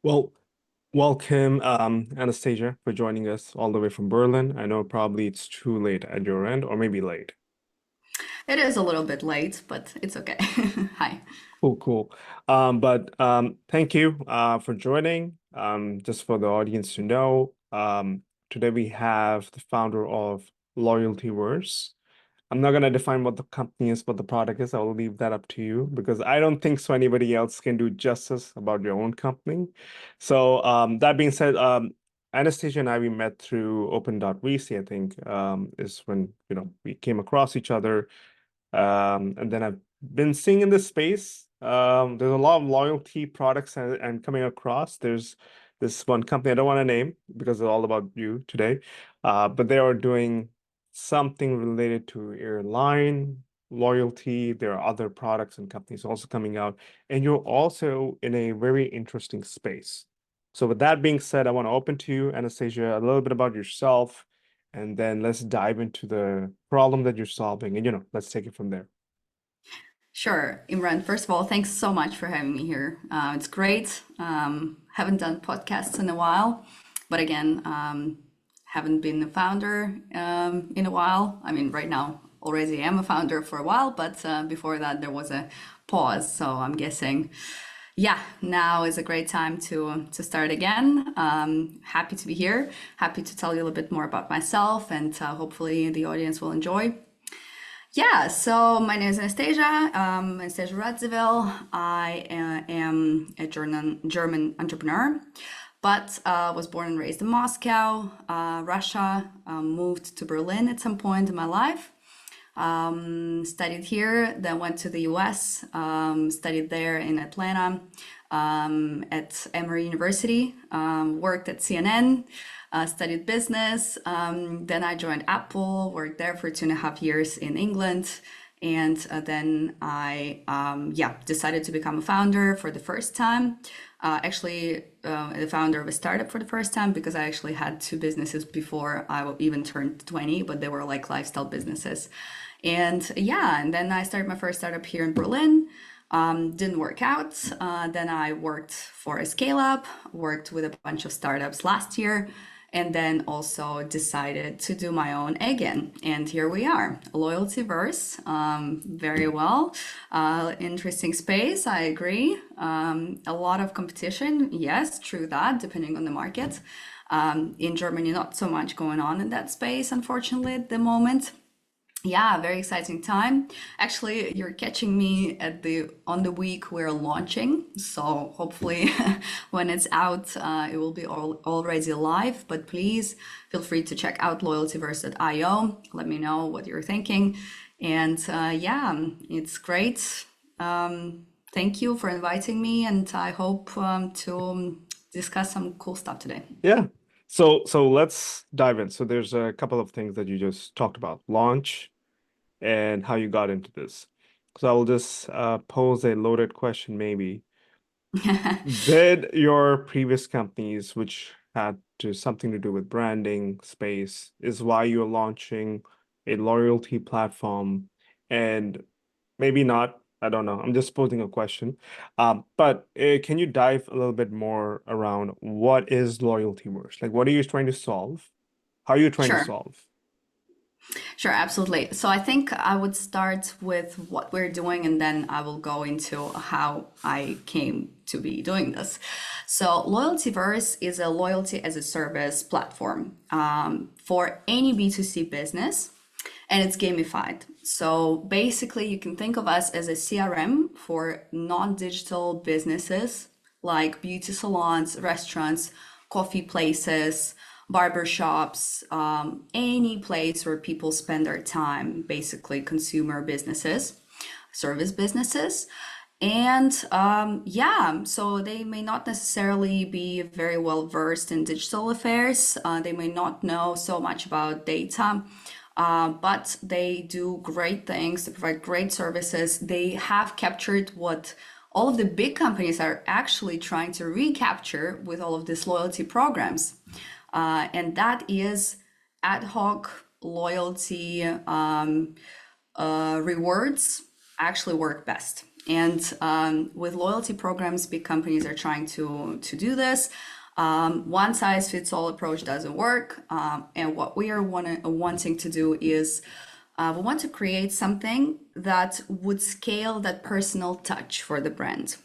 Well, welcome, Anastasia, for joining us all the way from Berlin. I know probably it's too late at your end, or maybe late. It is a little bit late, but it's okay. Hi. Cool, cool. But thank you for joining. Just for the audience to know, today we have the founder of Loyaltyverse. I'm not gonna define what the company is, what the product is. I will leave that up to you because I don't think so anybody else can do justice about your own company. So that being said, Anastasia and I we met through Open.vc, I think, is when we came across each other. And then I've been seeing in this space, there's a lot of loyalty products and coming across. There's this one company I don't want to name because it's all about you today, but they are doing something related to airline loyalty. There are other products and companies also coming out, and you're also in a very interesting space. So with that being said, I want to open to you, Anastasia, a little bit about yourself, and then let's dive into the problem that you're solving, and let's take it from there. Sure, Imran. First of all, thanks so much for having me here. It's great. Haven't done podcasts in a while, but again, haven't been a founder in a while. I mean, right now already am a founder for a while, but before that there was a pause. So I'm guessing, yeah, now is a great time to start again. Happy to be here. Happy to tell you a little bit more about myself, and hopefully the audience will enjoy. Yeah, so my name is Anastasia Radziwill. I am a German entrepreneur, but was born and raised in Moscow, Russia. Moved to Berlin at some point in my life. Studied here, then went to the US, studied there in Atlanta at Emory University, worked at CNN, studied business. Then I joined Apple, worked there for 2.5 years in England. And then I decided to become a founder for the first time. Actually, the founder of a startup for the first time because I actually had two businesses before I even turned 20, but they were like lifestyle businesses. And yeah, and then I started my first startup here in Berlin. Didn't work out. Then I worked for a scale up, worked with a bunch of startups last year, and then also decided to do my own again. And here we are, Loyaltyverse. Very well. Interesting space, I agree. A lot of competition, yes, true that, depending on the market. In Germany, not so much going on in that space, unfortunately, at the moment. Yeah, very exciting time. Actually, you're catching me at the on the week we're launching, so hopefully when it's out, it will be already live. But please feel free to check out loyaltyverse.io. Let me know what you're thinking, and yeah, it's great. Thank you for inviting me, and I hope to discuss some cool stuff today. Yeah. So let's dive in. So there's a couple of things that you just talked about, launch and how you got into this. So I will just pose a loaded question maybe. Did your previous companies, which had something to do with branding, space, is why you're launching a loyalty platform? And maybe not, I don't know. I'm just posing a question. But can you dive a little bit more around what is Loyaltyverse? Like, what are you trying to solve? How are you trying to Sure. solve? Sure, absolutely. So I think I would start with what we're doing and then I will go into how I came to be doing this. So Loyaltyverse is a loyalty as a service platform for any B2C business, and it's gamified. So basically, you can think of us as a CRM for non-digital businesses like beauty salons, restaurants, coffee places, barbershops, any place where people spend their time, basically consumer businesses, service businesses. And yeah, so they may not necessarily be very well versed in digital affairs. They may not know so much about data, but they do great things. They provide great services. They have captured what all of the big companies are actually trying to recapture with all of these loyalty programs. And that is ad hoc loyalty rewards actually work best. And with loyalty programs, big companies are trying to do this. One size fits all approach doesn't work. And what we are wanting to do is we want to create something that would scale that personal touch for the brand.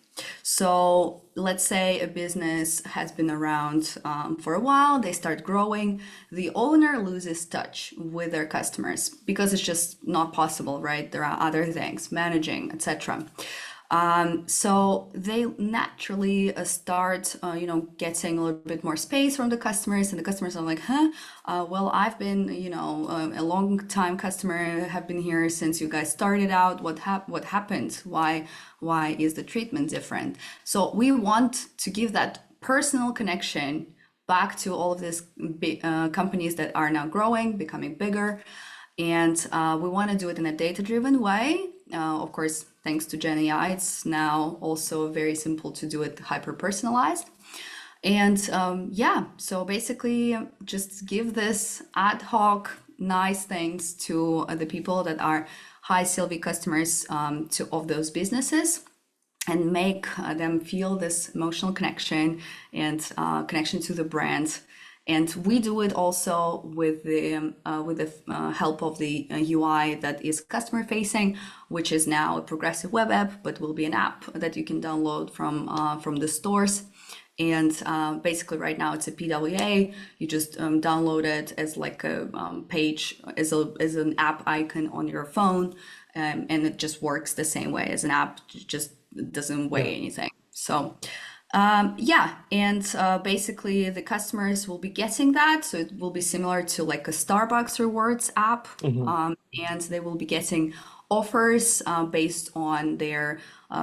So let's say a business has been around for a while, they start growing, the owner loses touch with their customers because it's just not possible, right? There are other things, managing, etc. So they naturally start, getting a little bit more space from the customers, and the customers are like, huh, well, I've been, a long time customer, have been here since you guys started out. What happened? Why is the treatment different? So we want to give that personal connection back to all of these big companies that are now growing, becoming bigger. And we want to do it in a data-driven way. Of course, thanks to Gen AI, it's now also very simple to do it hyper-personalized. And so basically just give this ad hoc, nice things to the people that are high CLV customers of those businesses, and make them feel this emotional connection and connection to the brand. And we do it also with the help of the UI that is customer facing, which is now a progressive web app, but will be an app that you can download from the stores. And basically right now it's a PWA. You just download it as like a page, as an app icon on your phone. And it just works the same way as an app, just doesn't weigh anything. So basically the customers will be getting that. So it will be similar to like a Starbucks rewards app. And they will be getting offers based on their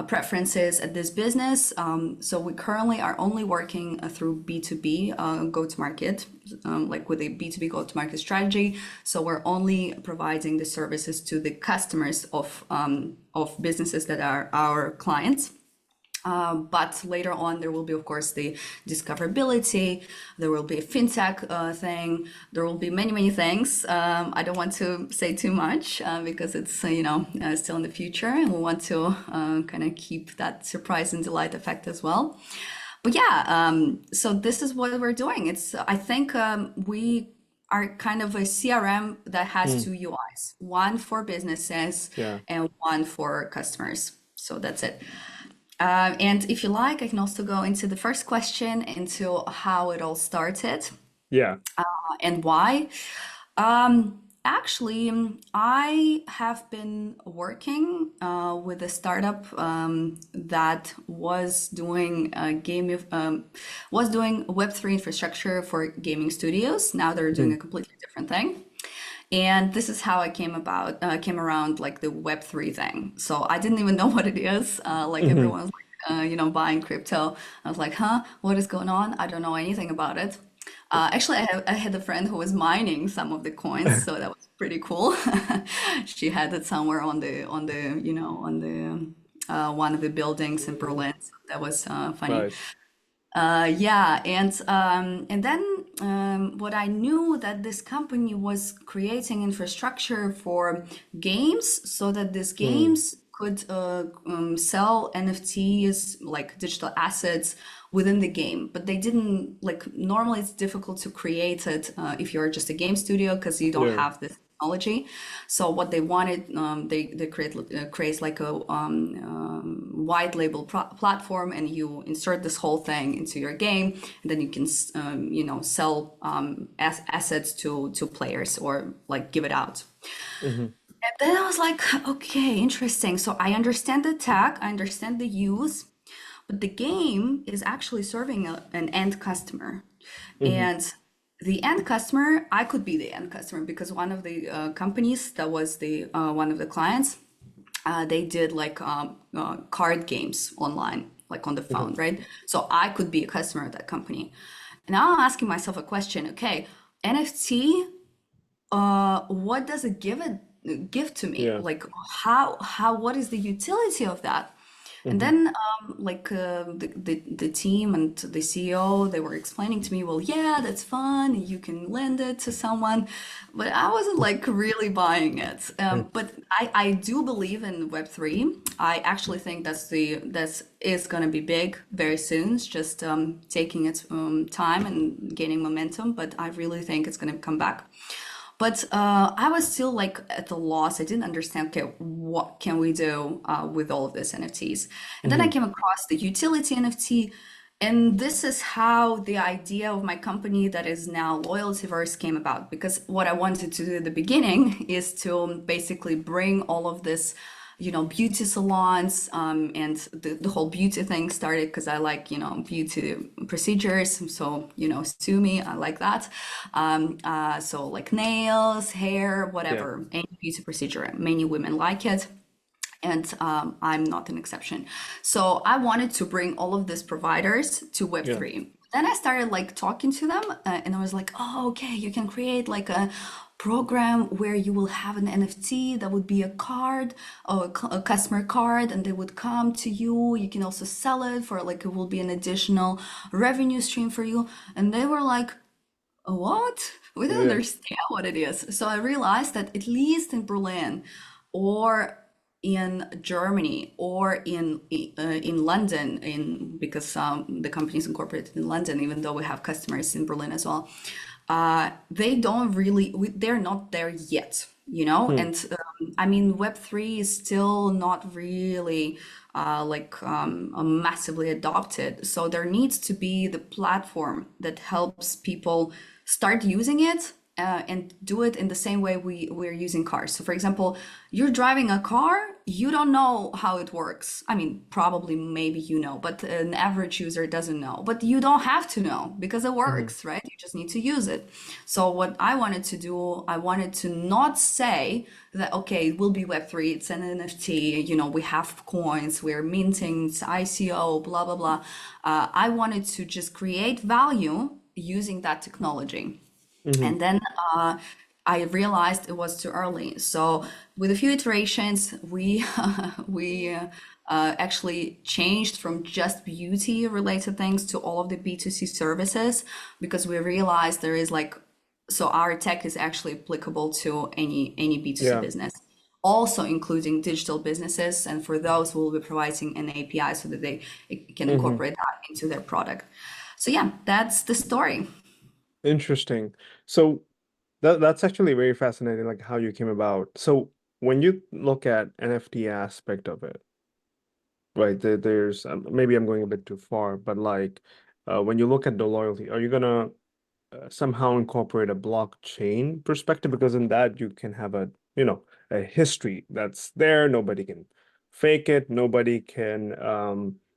preferences at this business. So we currently are only working through B2B go-to-market, like with a B2B go-to-market strategy. So we're only providing the services to the customers of businesses that are our clients. But later on, there will be, of course, the discoverability. There will be a fintech thing. There will be many, many things. I don't want to say too much because it's, still in the future. And we want to kind of keep that surprise and delight effect as well. But so this is what we're doing. I think we are kind of a CRM that has two UIs, one for businesses and one for customers. So that's it. And if you like, I can also go into the first question, into how it all started. Yeah. And why. Actually, I have been working with a startup that was doing Web3 infrastructure for gaming studios. Now they're doing a completely different thing. And this is how I came around like the Web3 thing. So I didn't even know what it is. Everyone's like, buying crypto. I was like, huh, what is going on? I don't know anything about it. Actually, I had a friend who was mining some of the coins, so that was pretty cool. She had it somewhere on the one of the buildings in Berlin. So that was funny. Nice. And then what I knew that this company was creating infrastructure for games, so that these games could sell NFTs, like digital assets, within the game. But they didn't, like, normally it's difficult to create it if you're just a game studio because you don't have this technology. So what they wanted, they create like a white label platform, and you insert this whole thing into your game, and then you can sell assets to players, or like give it out. And then I was like, okay, interesting. So I understand the tech, I understand the use, but the game is actually serving an end customer. And the end customer, I could be the end customer, because one of the companies that was the one of the clients, they did like card games online, like on the phone, right? So I could be a customer of that company. And now I'm asking myself a question. Okay, NFT, what does it give to me? Yeah. Like what is the utility of that? And Mm-hmm. then, the team and the CEO, they were explaining to me, well, yeah, that's fun. You can lend it to someone, but I wasn't like really buying it. But I do believe in Web3. I actually think that's is going to be big very soon. It's just taking its time and gaining momentum. But I really think it's going to come back. But I was still like at the loss. I didn't understand, okay, what can we do with all of these NFTs? And then I Mm-hmm. came across the utility NFT. And this is how the idea of my company that is now Loyaltyverse came about. Because what I wanted to do at the beginning is to basically bring all of this, beauty salons, and the whole beauty thing started because I like, beauty procedures. So, sue me, I like that. So like nails, hair, Yeah. whatever, any beauty procedure, many women like it. And I'm not an exception. So I wanted to bring all of these providers to Yeah. Web3. Then I started like talking to them, and I was like, oh, okay, you can create like a program where you will have an NFT that would be a card or a customer card, and they would come to you. You can also sell it for like it will be an additional revenue stream for you. And they were like, what? We don't Yeah. understand what it is. So I realized that at least in Berlin or in Germany or in London, in because the company is incorporated in London, even though we have customers in Berlin as well, they don't really, they're not there yet, Hmm. And I mean, Web3 is still not really massively adopted. So there needs to be the platform that helps people start using it and do it in the same way we're using cars. So, for example, you're driving a car, you don't know how it works. I mean, probably maybe but an average user doesn't know. But you don't have to know because it Mm-hmm. works, right? You just need to use it. So, what I wanted to do, I wanted to not say that, okay, it will be Web3, it's an NFT, we have coins, we're minting, it's ICO, blah, blah, blah. I wanted to just create value using that technology. Mm-hmm. And then I realized it was too early. So with a few iterations, we actually changed from just beauty related things to all of the B2C services because we realized there is like, so our tech is actually applicable to any B2C Yeah. business, also including digital businesses. And for those, we'll be providing an API so that they can Mm-hmm. incorporate that into their product. So yeah, that's the story. Interesting. So that's actually very fascinating, like how you came about. So when you look at NFT aspect of it, right, there's maybe I'm going a bit too far, but like when you look at the loyalty, are you gonna somehow incorporate a blockchain perspective? Because in that you can have a history that's there. Nobody can fake it. Nobody can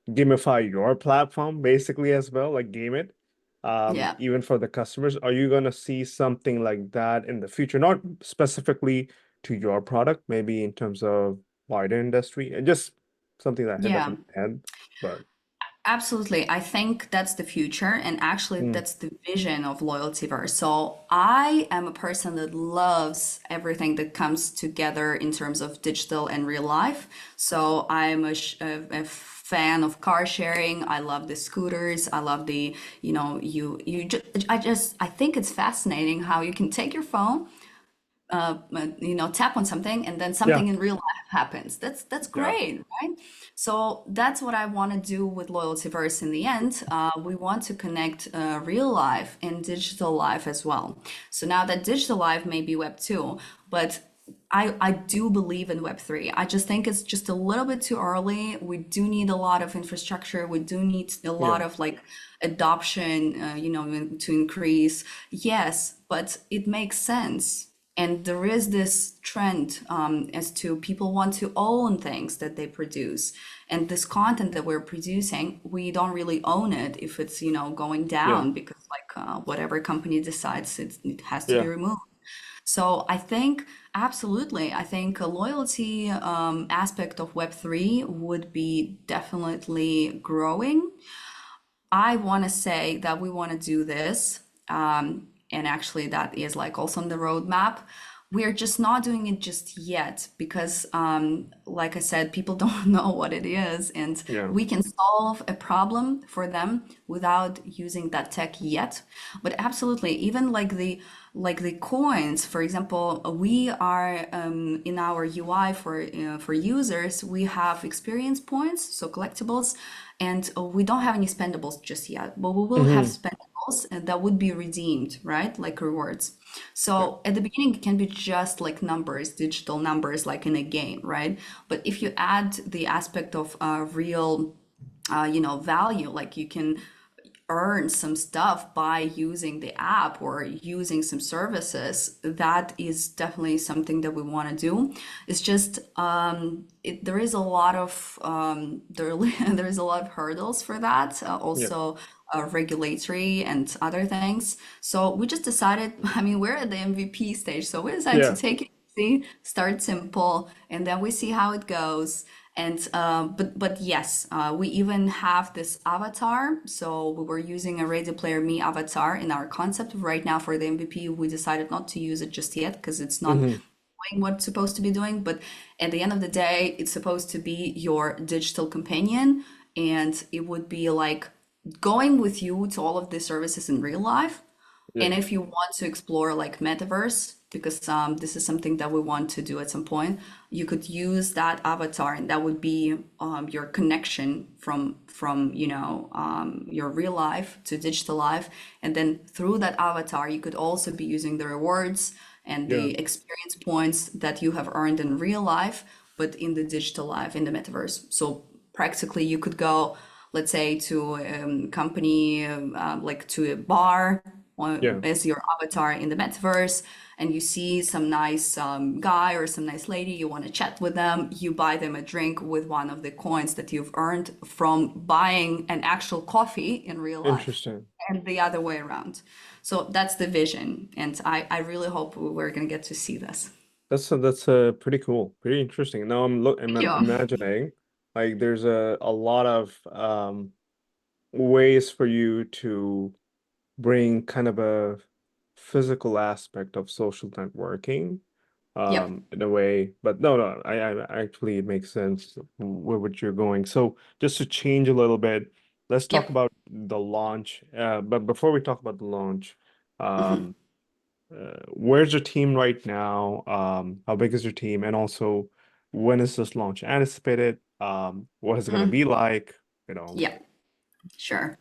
gamify your platform basically as well, like game it. Yeah. Even for the customers, are you gonna see something like that in the future? Not specifically to your product, maybe in terms of wider industry, and just something that hit up Yeah. in my head. But Absolutely. I think that's the future, and actually, mm, that's the vision of Loyaltyverse. So, I am a person that loves everything that comes together in terms of digital and real life. So, I'm a fan of car sharing. I love the scooters. I love the, I think it's fascinating how you can take your phone, tap on something and then yeah, something in real life happens. That's yeah, great, right? So that's what I want to do with Loyaltyverse in the end. We want to connect real life and digital life as well. So now that digital life may be Web 2, but I do believe in Web3. I just think it's just a little bit too early. We do need a lot of infrastructure. We do need a yeah, lot of like adoption, to increase. Yes, but it makes sense. And there is this trend as to people want to own things that they produce. And this content that we're producing, we don't really own it if it's, going yeah, down because like whatever company decides it has to be yeah. removed. So I think absolutely, I think a loyalty aspect of Web3 would be definitely growing. I want to say that we want to do this, and actually that is like also on the roadmap. We are just not doing it just yet because, like I said, people don't know what it is, and Yeah. we can solve a problem for them without using that tech yet. But absolutely, even like the coins, for example, we are in our UI for users, we have experience points, so collectibles, and we don't have any spendables just yet, but we will have Hmm. spendables and that would be redeemed, right? Like rewards. Yeah. So at the beginning, it can be just like numbers, digital numbers, like in a game, right? But if you add the aspect of real, value, like you can earn some stuff by using the app or using some services, that is definitely something that we want to do. It's just there is a lot of there is a lot of hurdles for that, Yeah. also regulatory and other things. So we just decided, I mean, we're at the MVP stage, so we decided to Yeah. take it easy, start simple, and then we see how it goes. And but yes, we even have this avatar. So we were using a Ready Player Me avatar in our concept. Right now for the MVP, we decided not to use it just yet because it's not Hmm. doing what it's supposed to be doing. But at the end of the day, it's supposed to be your digital companion, and it would be like going with you to all of the services in real life. Yeah. And if you want to explore like metaverse, because this is something that we want to do at some point, you could use that avatar, and that would be your connection from your real life to digital life. And then through that avatar, you could also be using the rewards and Yeah. the experience points that you have earned in real life, but in the digital life, in the metaverse. So practically, you could go, let's say, to a company, like to a bar Yeah. as your avatar in the metaverse, and you see some nice guy or some nice lady, you want to chat with them, you buy them a drink with one of the coins that you've earned from buying an actual coffee in real life, Interesting. and the other way around. So that's the vision, and I really hope we're going to get to see this. That's pretty cool, pretty interesting. Now Thank I'm you. imagining like there's a lot of ways for you to bring kind of a physical aspect of social networking Yep. in a way. But no, I actually it makes sense where what you're going. So just to change a little bit, let's talk Yep. about the launch. But before we talk about the launch, Mhm. um, where's your team right now? How big is your team? And also, when is this launch anticipated? What is it going to Mhm. be like? You know. Yeah, sure.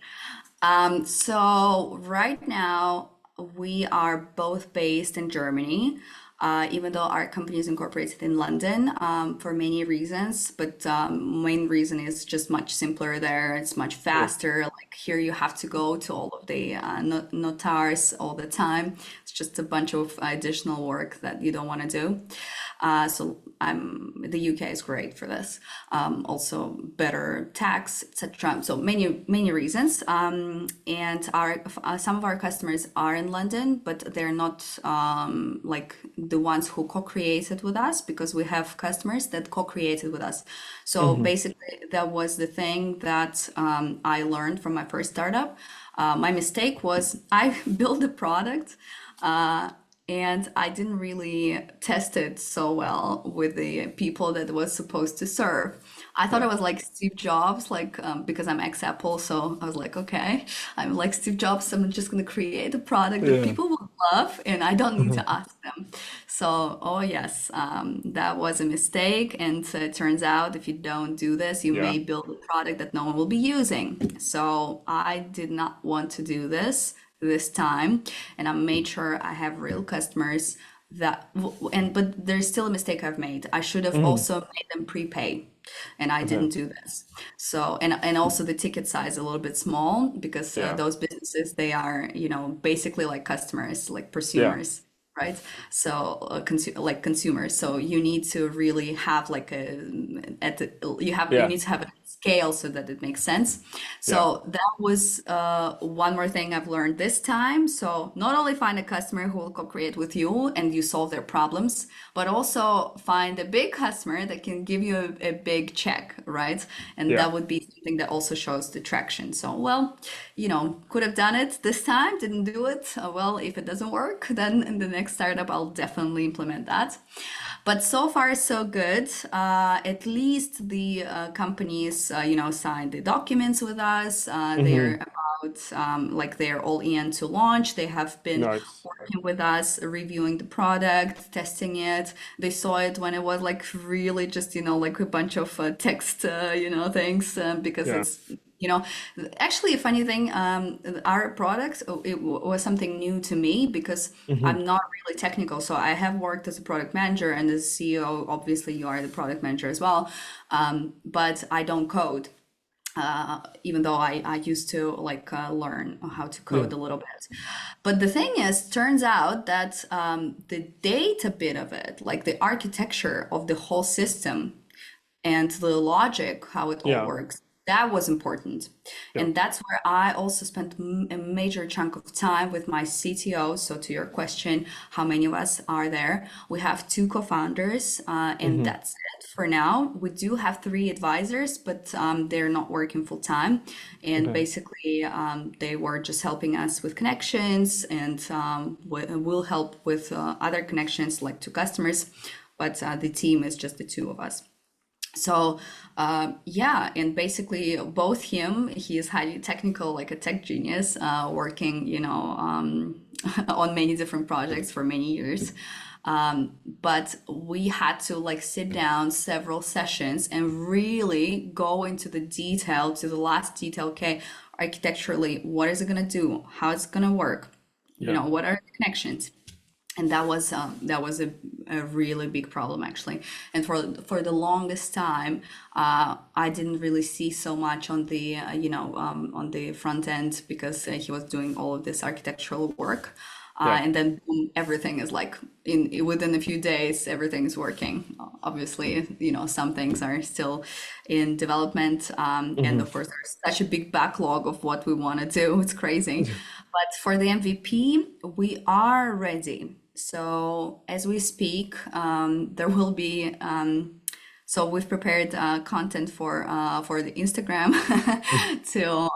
So right now we are both based in Germany, even though our company is incorporated in London, for many reasons. But main reason is just much simpler there. It's much Yeah. faster. Like here, you have to go to all of the notars all the time. It's just a bunch of additional work that you don't want to do. So the UK is great for this. Also better tax, etc. So many reasons. And our some of our customers are in London, but they're not like the ones who co-created with us, because we have customers that co-created with us. So Hmm. basically, that was the thing that I learned from my first startup. My mistake was I built a product. Uh, and I didn't really test it so well with the people that it was supposed to serve. I thought I Yeah. was like Steve Jobs, like because I'm ex-Apple, so I was like, okay, I'm like Steve Jobs. So I'm just gonna create a product that Yeah. people will love, and I don't need to ask them. So, oh yes, that was a mistake, and it turns out if you don't do this, you Yeah. may build a product that no one will be using. So I did not want to do this time, and I made sure I have real customers that and but there's still a mistake I've made. I should have Hmm. also made them prepay, and I Okay. didn't do this. So and also the ticket size a little bit small, because Yeah. those businesses, they are basically like customers, like Yeah. prosumers, right? So like consumers. So you need to really have like you Yeah. need to have a scale so that it makes sense. Yeah. So that was one more thing I've learned this time. So not only find a customer who will co-create with you and you solve their problems, but also find a big customer that can give you a big check, right? And Yeah. that would be something that also shows the traction. So, well, could have done it this time, didn't do it. Well, if it doesn't work, then in the next next startup, I'll definitely implement that. But so far, so good. At least the companies, signed the documents with us. They're Hmm. about like they're all in to launch. They have been Nice. working with us, reviewing the product, testing it. They saw it when it was like really just, like a bunch of text, things because Yeah. it's, you know, actually a funny thing, our product, was something new to me because Hmm. I'm not really technical. So I have worked as a product manager and as CEO. Obviously, you are the product manager as well, but I don't code. Even though I used to like learn how to Yeah. code a little bit. But the thing is, turns out that the data bit of it, like the architecture of the whole system, and the logic, how it all Yeah. works, that was important. Yeah. And that's where I also spent a major chunk of time with my CTO. So, to your question, how many of us are there? We have two co founders, and Hmm. that's it for now. We do have three advisors, but they're not working full time. And Okay. basically, they were just helping us with connections and will help with other connections, like to customers. But the team is just the two of us. So yeah, and basically both he is highly technical, like a tech genius, working, on many different projects for many years. But we had to like sit down several sessions and really go into the detail, to the last detail. Okay, architecturally, what is it gonna do? How it's gonna work? Yeah. What are the connections? And that was a really big problem actually. And for the longest time, I didn't really see so much on the on the front end because he was doing all of this architectural work. Yeah. And then boom, everything is like in within a few days, everything is working. Obviously, some things are still in development, and Hmm. of course, there's such a big backlog of what we want to do. It's crazy. But for the MVP, we are ready. So as we speak, there will be. So we've prepared for the Instagram to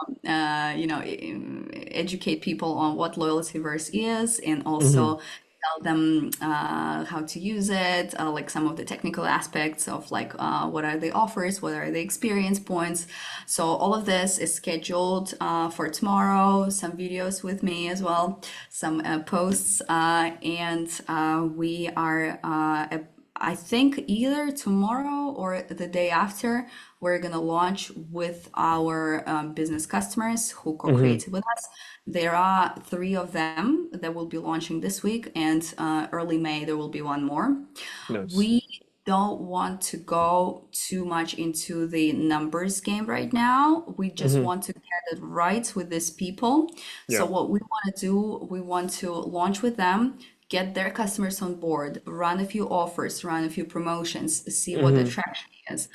educate people on what Loyaltyverse is, and Hmm. also tell them how to use it, like some of the technical aspects of like what are the offers, what are the experience points. So all of this is scheduled for tomorrow. Some videos with me as well, some posts, and we are. I think either tomorrow or the day after, we're gonna launch with our business customers who Hmm. co-created with us. There are three of them that will be launching this week, and early May there will be one more. Nice. We don't want to go too much into the numbers game right now. We just Hmm. want to get it right with these people. So Yeah. what we want to do, we want to launch with them, get their customers on board, run a few offers, run a few promotions, see what the Hmm. traction is.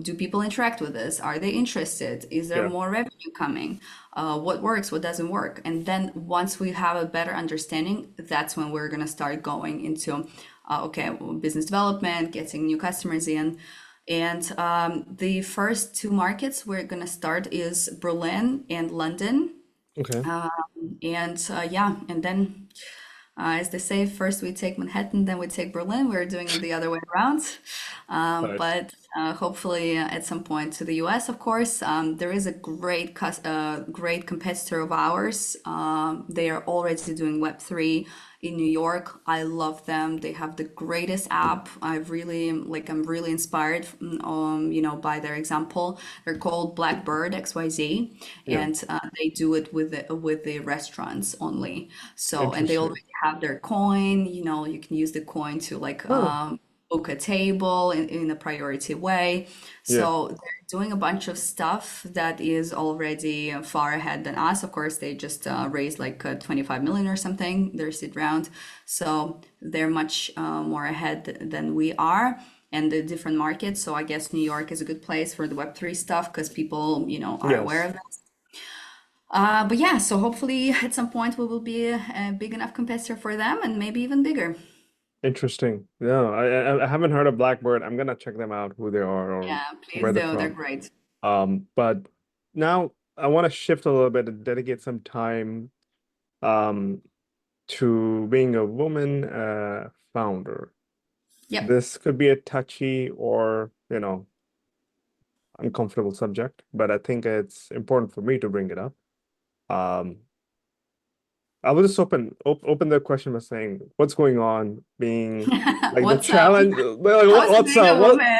Do people interact with this? Are they interested? Is there Yeah. more revenue coming? What works, what doesn't work? And then once we have a better understanding, that's when we're going to start going into okay, business development, getting new customers in. And the first two markets we're going to start is Berlin and London. Okay. And yeah, and then as they say, first we take Manhattan, then we take Berlin. We're doing it the other way around. Nice. But hopefully at some point to the US, of course. There is a great competitor of ours. They are already doing Web3 in New York. I love them. They have the greatest app. I'm really inspired, by their example. They're called Blackbird XYZ, Yeah. and they do it with the restaurants only. So, and they Interesting. already have their coin. You can use the coin to like Oh. book a table in a priority way. Yeah. So they're doing a bunch of stuff that is already far ahead than us. Of course, they just raised like 25 million or something, their seed round. So they're much more ahead than we are. And the different markets. So I guess New York is a good place for the Web3 stuff because people, are aware Yes. of this. But yeah, so hopefully at some point we will be a big enough competitor for them and maybe even bigger. Interesting. No, I haven't heard of Blackbird. I'm gonna check them out, who they are or Yeah, please where they're do. They're from. great. But now I want to shift a little bit and dedicate some time. Um, to being a woman founder. Yep. This could be a touchy or, uncomfortable subject, but I think it's important for me to bring it up. Um, I will just open the question by saying, what's going on? Being like the What's up? challenge, How's it what's being up? a What woman?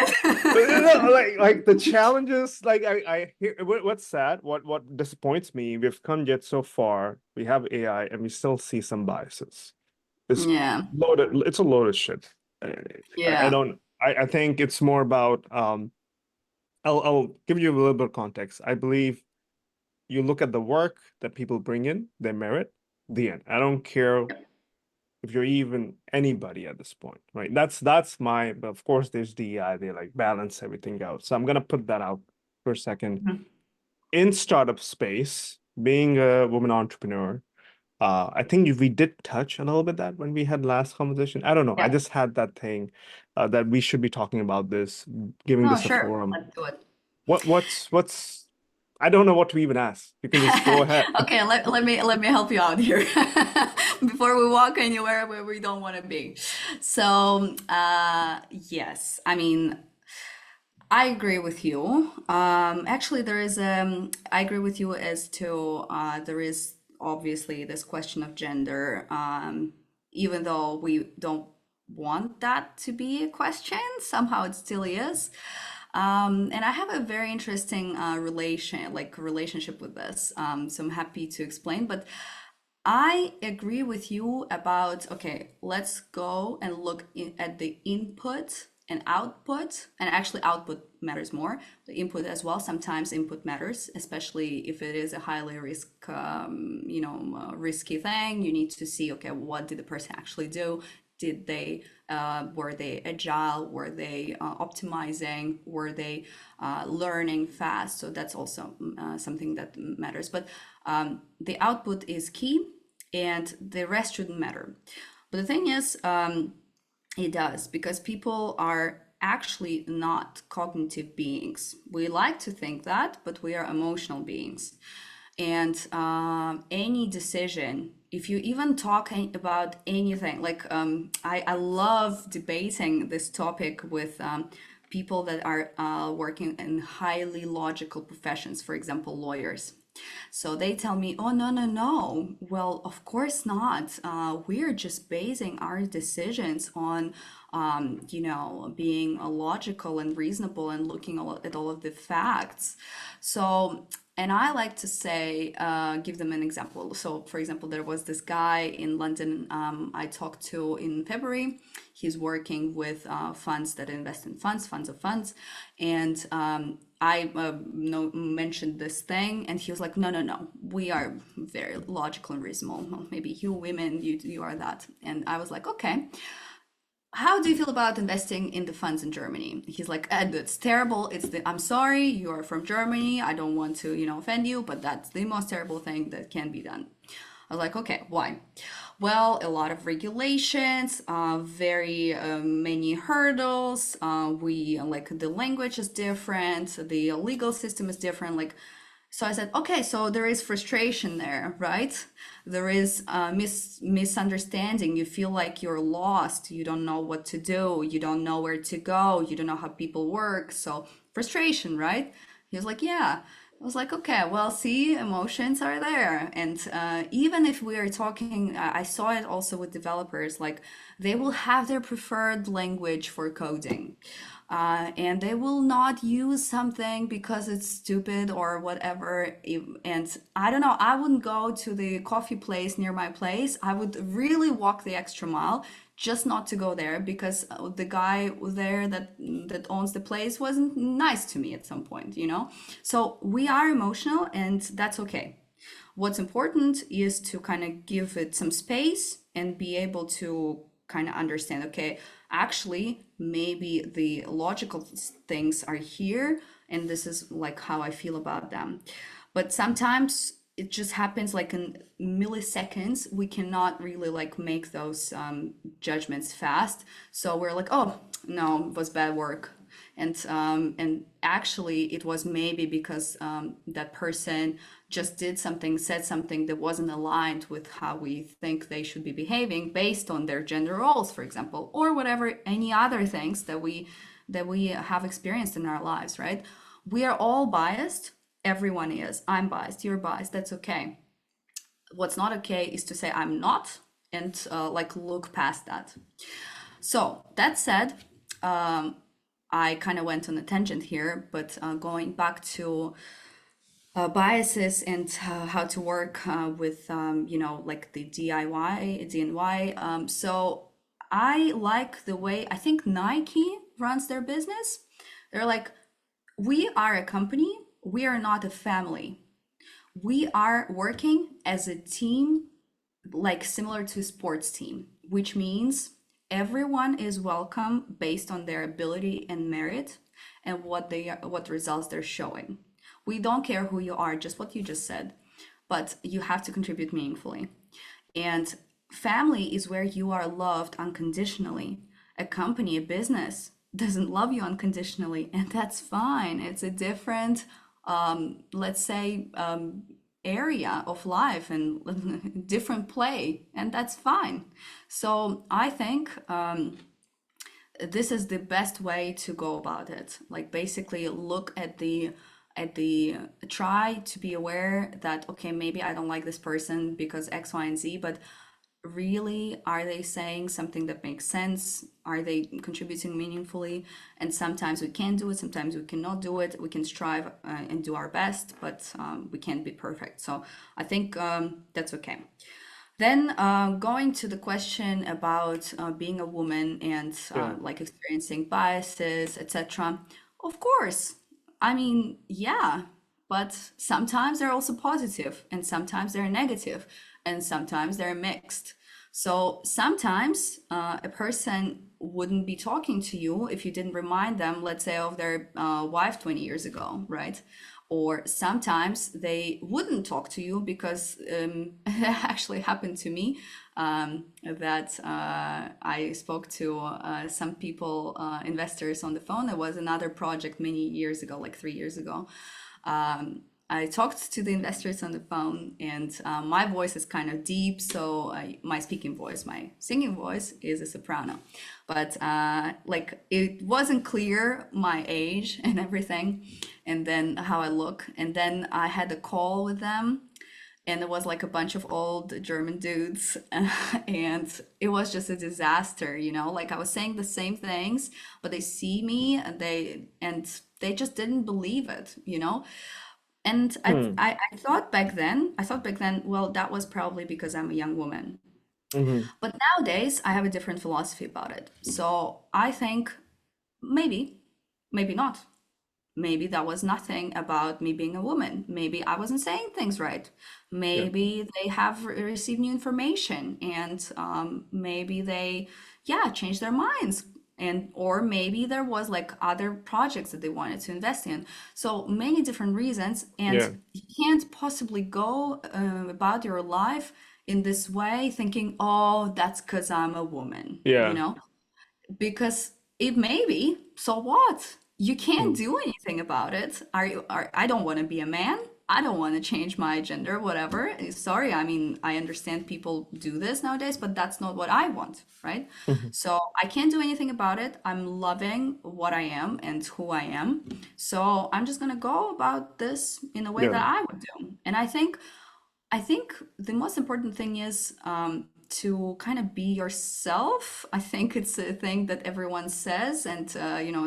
like the challenges? Like I hear what's sad. What disappoints me? We've come yet so far. We have AI, and we still see some biases. It's Yeah. loaded. It's a loaded shit. I Yeah. don't. I think it's more about. I'll give you a little bit of context. I believe you look at the work that people bring in, their merit, the end. I don't care if you're even anybody at this point, right? That's my, but of course there's DEI, they like balance everything out. So I'm gonna put that out for a second. Mhm. In startup space, being a woman entrepreneur, I think we did touch a little bit that when we had last conversation. I don't know. I Yeah. just had that thing that we should be talking about this, giving Oh, this a sure. forum. Let's do it. What's I don't know what to even ask. You can just go ahead. Okay, let me help you out here before we walk anywhere where we don't want to be. So, yes, I mean, I agree with you. Actually, I agree with you as to there is obviously this question of gender, even though we don't want that to be a question, somehow it still is. And I have a very interesting relationship with this. So I'm happy to explain. But I agree with you about, okay, let's go and look at the input and output. And actually, output matters more, the input as well. Sometimes input matters, especially if it is a highly risky thing. You need to see, okay, what did the person actually do? Were they agile? Were they optimizing? Were they learning fast? So that's also something that matters. But the output is key, and the rest shouldn't matter. But the thing is, it does, because people are actually not cognitive beings. We like to think that, but we are emotional beings. And any decision, if you even talk about anything, like I love debating this topic with people that are working in highly logical professions, for example, lawyers. So they tell me, oh, no, no, no. Well, of course not. We're just basing our decisions on, being logical and reasonable and looking at all of the facts. So, and I like to say, give them an example. So, for example, there was this guy in London I talked to in February. He's working with funds that invest in funds of funds. And I mentioned this thing, and he was like, no, no, no, we are very logical and reasonable. Well, maybe you women, you are that. And I was like, okay, how do you feel about investing in the funds in Germany? He's like, it's terrible. I'm sorry, you are from Germany. I don't want to, offend you, but that's the most terrible thing that can be done. I was like, okay, why? Well, a lot of regulations, very many hurdles. We like the language is different, the legal system is different. Like, so I said, okay, so there is frustration there, right? There is misunderstanding. You feel like you're lost. You don't know what to do. You don't know where to go. You don't know how people work. So frustration, right? He was like, yeah. I was like, okay, well, see, emotions are there. And even if we are talking, I saw it also with developers, like they will have their preferred language for coding. And they will not use something because it's stupid or whatever. And I don't know, I wouldn't go to the coffee place near my place. I would really walk the extra mile just not to go there, because the guy there that owns the place wasn't nice to me at some point. So we are emotional, and that's okay. What's important is to kind of give it some space and be able to kind of understand, okay, actually, maybe the logical things are here, and this is like how I feel about them. But sometimes it just happens like in milliseconds. We cannot really like make those judgments fast. So we're like, oh, no, it was bad work. And actually it was maybe because that person just did something, said something that wasn't aligned with how we think they should be behaving based on their gender roles, for example, or whatever, any other things that we have experienced in our lives, right? We are all biased. Everyone is. I'm biased. You're biased. That's okay. What's not okay is to say I'm not and like look past that. So that said, I kind of went on a tangent here, but going back to biases and how to work with, like the DIY, DNY. So I like the way I think Nike runs their business. They're like, we are a company, we are not a family. We are working as a team, like similar to a sports team, which means everyone is welcome based on their ability and merit and what results they're showing. We don't care who you are, just what you just said, but you have to contribute meaningfully. And family is where you are loved unconditionally. A company, a business doesn't love you unconditionally, and that's fine. It's a different, let's say, area of life and different play, and that's fine. So I think this is the best way to go about it. Like basically look at the try to be aware that okay, maybe I don't like this person because X, Y, and Z, but really, are they saying something that makes sense? Are they contributing meaningfully? And sometimes we can do it, sometimes we cannot do it. We can strive and do our best, but we can't be perfect. So I think that's okay. Then going to the question about being a woman and Yeah. like experiencing biases, etc. Of course, I mean, yeah, but sometimes they're also positive, and sometimes they're negative, and sometimes they're mixed. So sometimes a person wouldn't be talking to you if you didn't remind them, let's say, of their wife 20 years ago, right? Or sometimes they wouldn't talk to you because that actually happened to me. That I spoke to some people, investors on the phone. There was another project many years ago, like 3 years ago. I talked to the investors on the phone, and my voice is kind of deep, so my speaking voice, my singing voice is a soprano. But like it wasn't clear my age and everything, and then how I look. And then I had a call with them, and it was like a bunch of old German dudes, and it was just a disaster, Like I was saying the same things, but they see me and they just didn't believe it. And Hmm. I thought back then, well, that was probably because I'm a young woman. Hmm. But nowadays, I have a different philosophy about it. So I think maybe, maybe not. Maybe that was nothing about me being a woman. Maybe I wasn't saying things right. Yeah. Maybe they have received new information, and maybe they, yeah, changed their minds. And or maybe there was like other projects that they wanted to invest in. So many different reasons, and Yeah. you can't possibly go about your life in this way thinking, oh, that's because I'm a woman, Yeah. because it may be, so what? You can't Hmm. do anything about it. I don't want to be a man. I don't want to change my gender, whatever. Sorry, I mean, I understand people do this nowadays, but that's not what I want, right? Hmm. So I can't do anything about it. I'm loving what I am and who I am. So I'm just gonna go about this in a way Yeah. that I would do. And I think the most important thing is to kind of be yourself. I think it's a thing that everyone says, and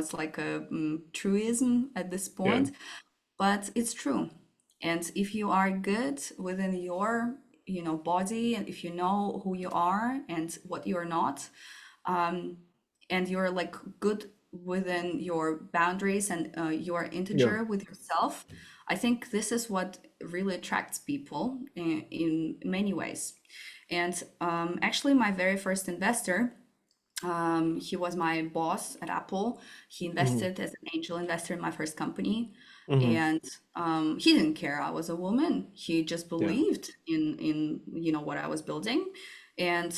it's like a truism at this Yeah. point, but it's true. And if you are good within your, body, and if you know who you are and what you are not, um, and you're like good within your boundaries and you are Yeah. integer with yourself, I think this is what really attracts people in many ways. And actually, my very first investor, he was my boss at Apple. He Hmm. invested as an angel investor in my first company, Hmm. and he didn't care I was a woman. He just Yeah. believed in what I was building, and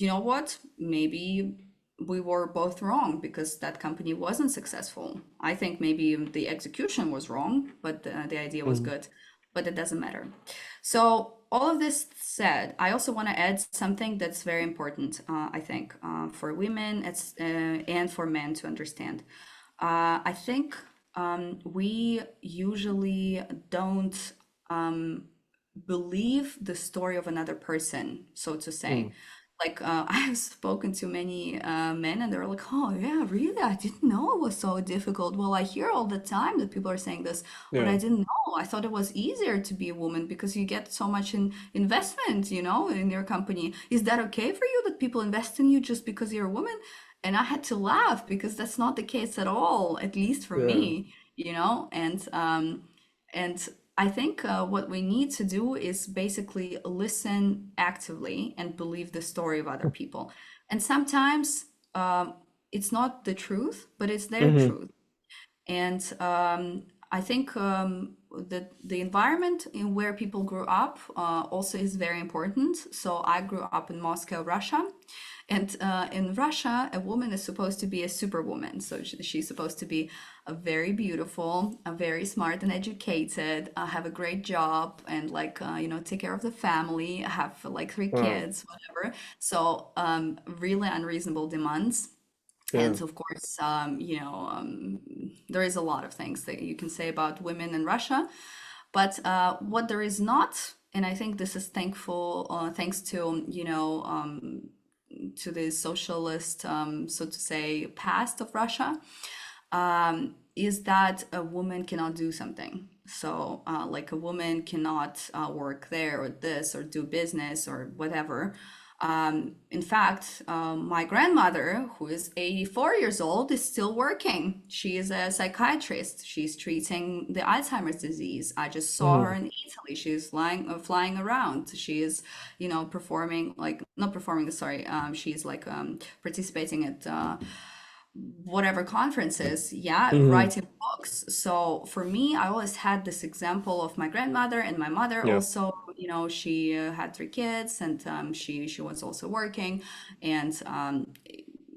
you know what? Maybe. we were both wrong because that company wasn't successful. I think maybe the execution was wrong, but the idea was Mhm. good. But it doesn't matter. So, all of this said, I also want to add something that's very important, I think, for women and for men to understand. I think we usually don't believe the story of another person, so to say. Mm. Like, I have spoken to many men, and they're like, "Oh, yeah, really? I didn't know it was so difficult." Well, I hear all the time that people are saying this, but I Yeah. didn't know. I thought it was easier to be a woman because you get so much in investment, in your company. Is that okay for you that people invest in you just because you're a woman? And I had to laugh because that's not the case at all, at least for Yeah. me. And I think what we need to do is basically listen actively and believe the story of other people. And sometimes it's not the truth, but it's their Hmm. truth. And I think that the environment in where people grew up also is very important. So I grew up in Moscow, Russia. And in Russia, a woman is supposed to be a superwoman. So she's supposed to be a very beautiful, a very smart and educated, have a great job, and like take care of the family, have like three Wow. kids, whatever. So really unreasonable demands. Yeah. And of course, there is a lot of things that you can say about women in Russia. But what there is not, and I think this is thanks to, to the socialist, so to say, past of Russia, is that a woman cannot do something. So, like a woman cannot work there or this or do business or whatever. In fact, my grandmother, who is 84 years old, is still working. She is a psychiatrist. She's treating the Alzheimer's disease. I just saw her Hmm. in Italy. She's flying around. She is, performing, like, not performing, sorry, she's like participating at whatever conferences, yeah, Hmm. writing books. So for me, I always had this example of my grandmother and my mother Yeah. also. She had three kids, and she was also working, and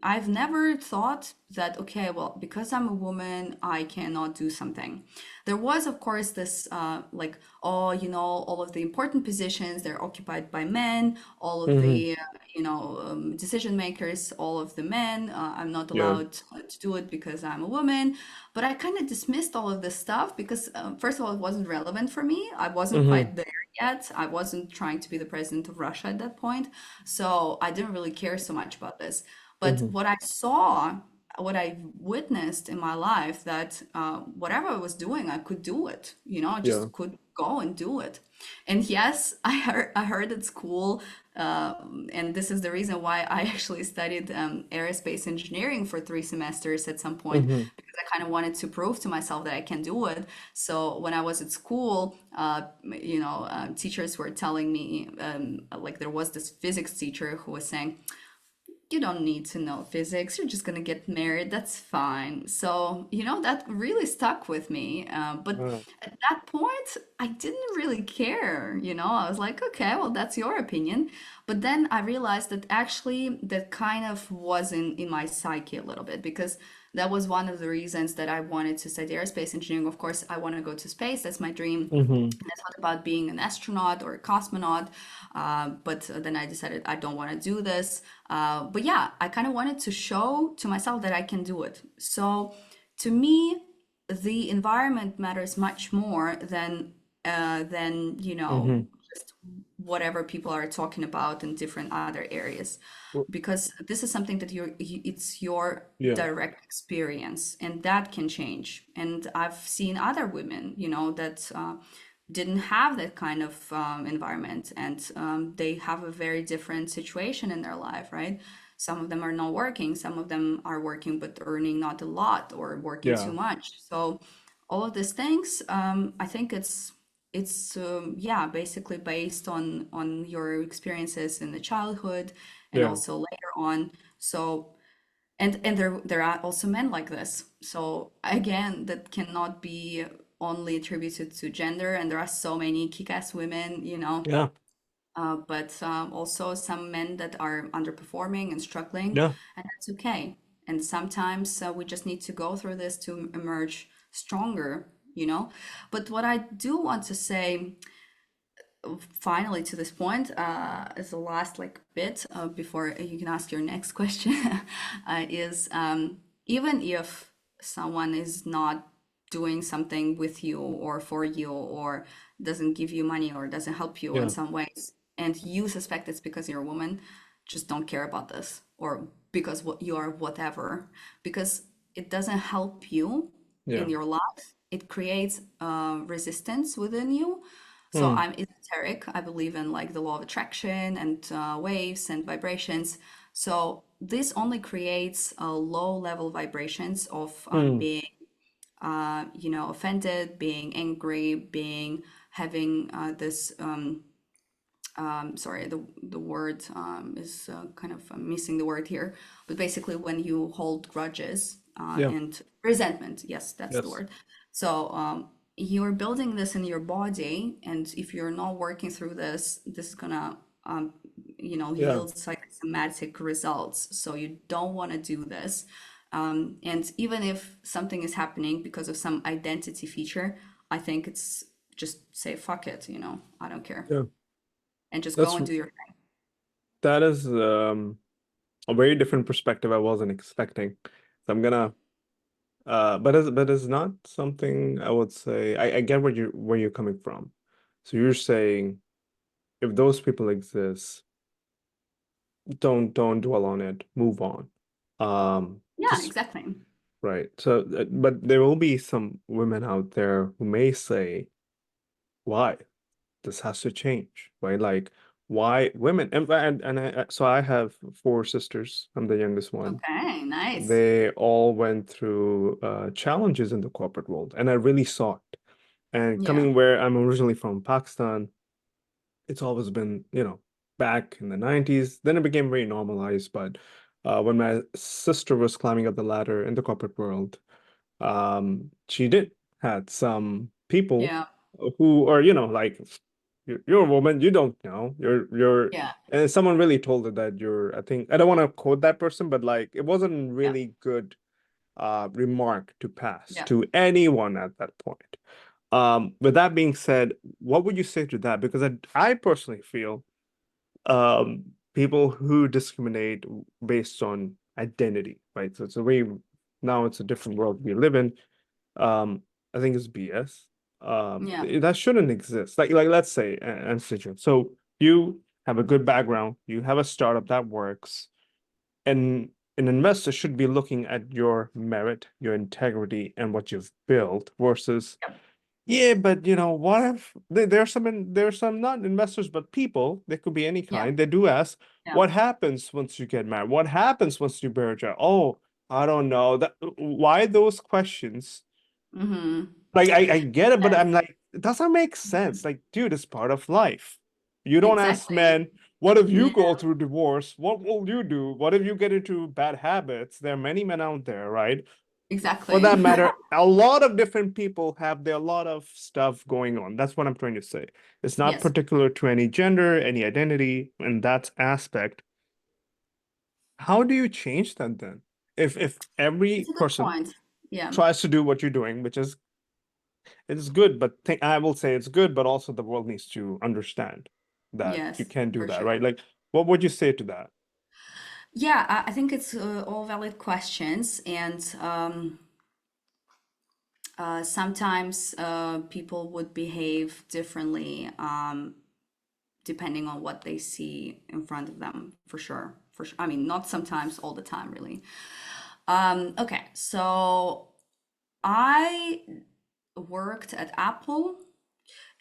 I've never thought that, okay, well, because I'm a woman, I cannot do something. There was, of course, this like, oh, all of the important positions, they're occupied by men, all of Hmm. the, decision makers, all of the men. I'm not Yeah. allowed to do it because I'm a woman. But I kind of dismissed all of this stuff because, first of all, it wasn't relevant for me. I wasn't Hmm. quite there yet. I wasn't trying to be the president of Russia at that point. So I didn't really care so much about this. But Hmm. what I saw, what I witnessed in my life, that whatever I was doing, I could do it. I Yeah. just could go and do it. And yes, I heard at school, and this is the reason why I actually studied aerospace engineering for 3 semesters at some point, Hmm. because I kind of wanted to prove to myself that I can do it. So when I was at school, teachers were telling me, like there was this physics teacher who was saying, you don't need to know physics. You're just gonna get married. That's fine. So, that really stuck with me. But Wow. at that point, I didn't really care. I was like, okay, well, that's your opinion. But then I realized that actually that kind of was in my psyche a little bit, because that was one of the reasons that I wanted to study aerospace engineering. Of course, I want to go to space. That's my dream. Hmm. And I thought about being an astronaut or a cosmonaut, but then I decided I don't want to do this. But yeah, I kind of wanted to show to myself that I can do it. So to me, the environment matters much more than Hmm. just whatever people are talking about in different other areas, because this is something that it's your Yeah. direct experience, and that can change. And I've seen other women, that didn't have that kind of environment, and they have a very different situation in their life, right? Some of them are not working, some of them are working but earning not a lot or working too Yeah. much. So all of these things, I think it's yeah, basically based on your experiences in the childhood and Yeah. also later on. So and there are also men like this. So again, that cannot be only attributed to gender, and there are so many kick-ass women, Yeah. but also some men that are underperforming and struggling, Yeah. and that's okay. And sometimes we just need to go through this to emerge stronger, you know. But what I do want to say, finally, to this point, as the last like bit before you can ask your next question, is even if someone is not doing something with you or for you, or doesn't give you money or doesn't help you in Yeah. some ways, and you suspect it's because you're a woman, just don't care about this, or because what you are whatever, because it doesn't help you Yeah. in your life. It creates resistance within you. So Mm. I'm esoteric. I believe in like the law of attraction and waves and vibrations. So this only creates low level vibrations of Mm. being, offended, being angry, being having this. Sorry, the word is kind of I'm missing the word here. But basically, when you hold grudges Yeah. and resentment, yes, that's the Yes. word. So you're building this in your body, and if you're not working through this, this is gonna, Yeah. yield psychosomatic results. So you don't want to do this. And even if something is happening because of some identity feature, I think it's just say fuck it, I don't care, Yeah. and just go That's and do your thing. that is a very different perspective I wasn't expecting. So I'm gonna but it's not something I would say I get where you're coming from. So you're saying if those people exist, don't dwell on it, move on. Yeah, Just exactly. right. So but there will be some women out there who may say, why? This has to change, right? Like why women so I have four sisters. I'm the youngest one. Okay, nice. They all went through challenges in the corporate world, and I really saw it. And Yeah, coming where I'm originally from, Pakistan, it's always been, back in the 90s. Then it became very normalized. But when my sister was climbing up the ladder in the corporate world, she did had some people yeah, who are, like, you're a woman, you don't know. yeah, And someone really told her that I think, I don't want to quote that person, but like, it wasn't yeah, really good remark to pass yeah. to anyone at that point. With that being said, what would you say to that? Because I personally feel people who discriminate based on identity, right? So it's a way now it's a different world we live in. I think it's BS. Yeah. That shouldn't exist. Like let's say, Anastasia, so you have a good background, you have a startup that works, and an investor should be looking at your merit, your integrity, and what you've built versus, Yep. yeah, but what if there are some not investors but people, they could be any Yeah, kind. They do ask, yeah. what happens once you get married? What happens once you bear a child? Oh, I don't know. Why those questions? Mm-hmm. Like I get it, but Yes. I'm like, it doesn't make sense. Like, dude, it's part of life. You don't ask Exactly. men, what if you Yeah, go through divorce? What will you do? What if you get into bad habits? There are many men out there, right? For exactly. that matter, a lot of different people have their lot of stuff going on. That's what I'm trying to say. It's not Yes, particular to any gender, any identity, in that aspect. How do you change that then? If it's every a good person point. Yeah. tries to do what you're doing, which is it's good, but I will say it's good, but also the world needs to understand that you Yes, can't do for that, right? sure. Like, what would you say to that? Yeah, I think it's all valid questions, and sometimes people would behave differently depending on what they see in front of them, for sure. For sure. I mean, not sometimes, all the time, really. Okay, so I worked at Apple,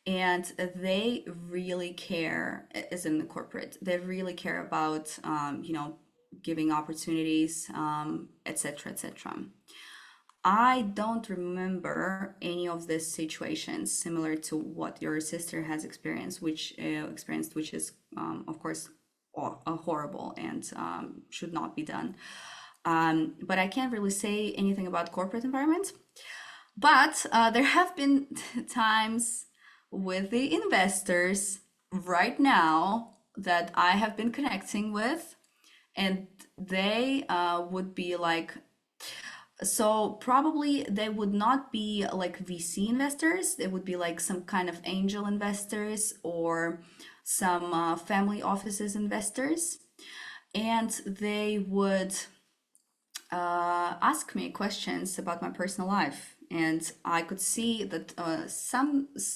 and they really care, as in the corporate, they really care about, giving opportunities, etc., etc. I don't remember any of these situations similar to what your sister has experienced, which is, of course, horrible and should not be done. But I can't really say anything about corporate environment. But there have been times with the investors. right now that I have been connecting with, and they would be like, so probably they would not be like VC investors. They would be like some kind of angel investors or some family offices investors. And they would ask me questions about my personal life. And I could see that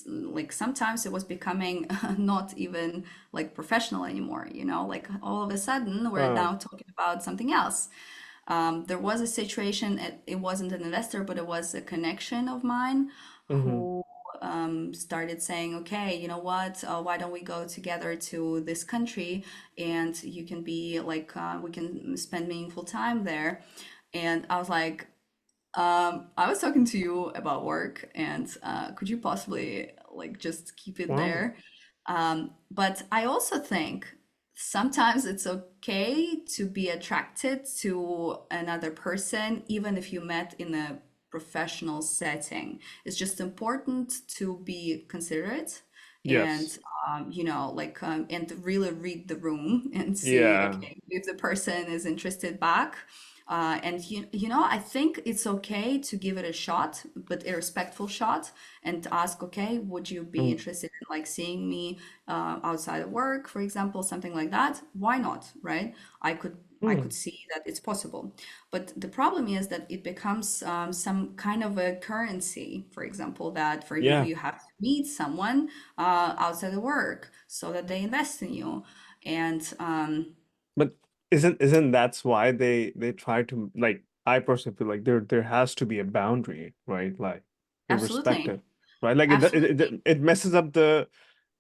like sometimes it was becoming not even like professional anymore, you know, like all of a sudden we're Wow. now talking about something else. There was a situation, it wasn't an investor, but it was a connection of mine Mm-hmm. who started saying, okay, you know what, why don't we go together to this country and you can be like, we can spend meaningful time there. And I was like, I was talking to you about work, and could you possibly like just keep it Wow. there? But I also think sometimes it's okay to be attracted to another person, even if you met in a professional setting. It's just important to be considerate Yes. and you know, like and to really read the room and see, Yeah. okay, if the person is interested back. And you know, I think it's okay to give it a shot, but a respectful shot, and to ask, okay, would you be Mm. interested in like seeing me outside of work, for example, something like that? Why not, right? I Mm. could see that it's possible, but the problem is that it becomes some kind of a currency. For example, that for example, Yeah. you have to meet someone outside of work so that they invest in you, and But isn't that's why they try to like I personally feel like there has to be a boundary, right? Like you respect absolutely, it, right? Like absolutely, it messes up the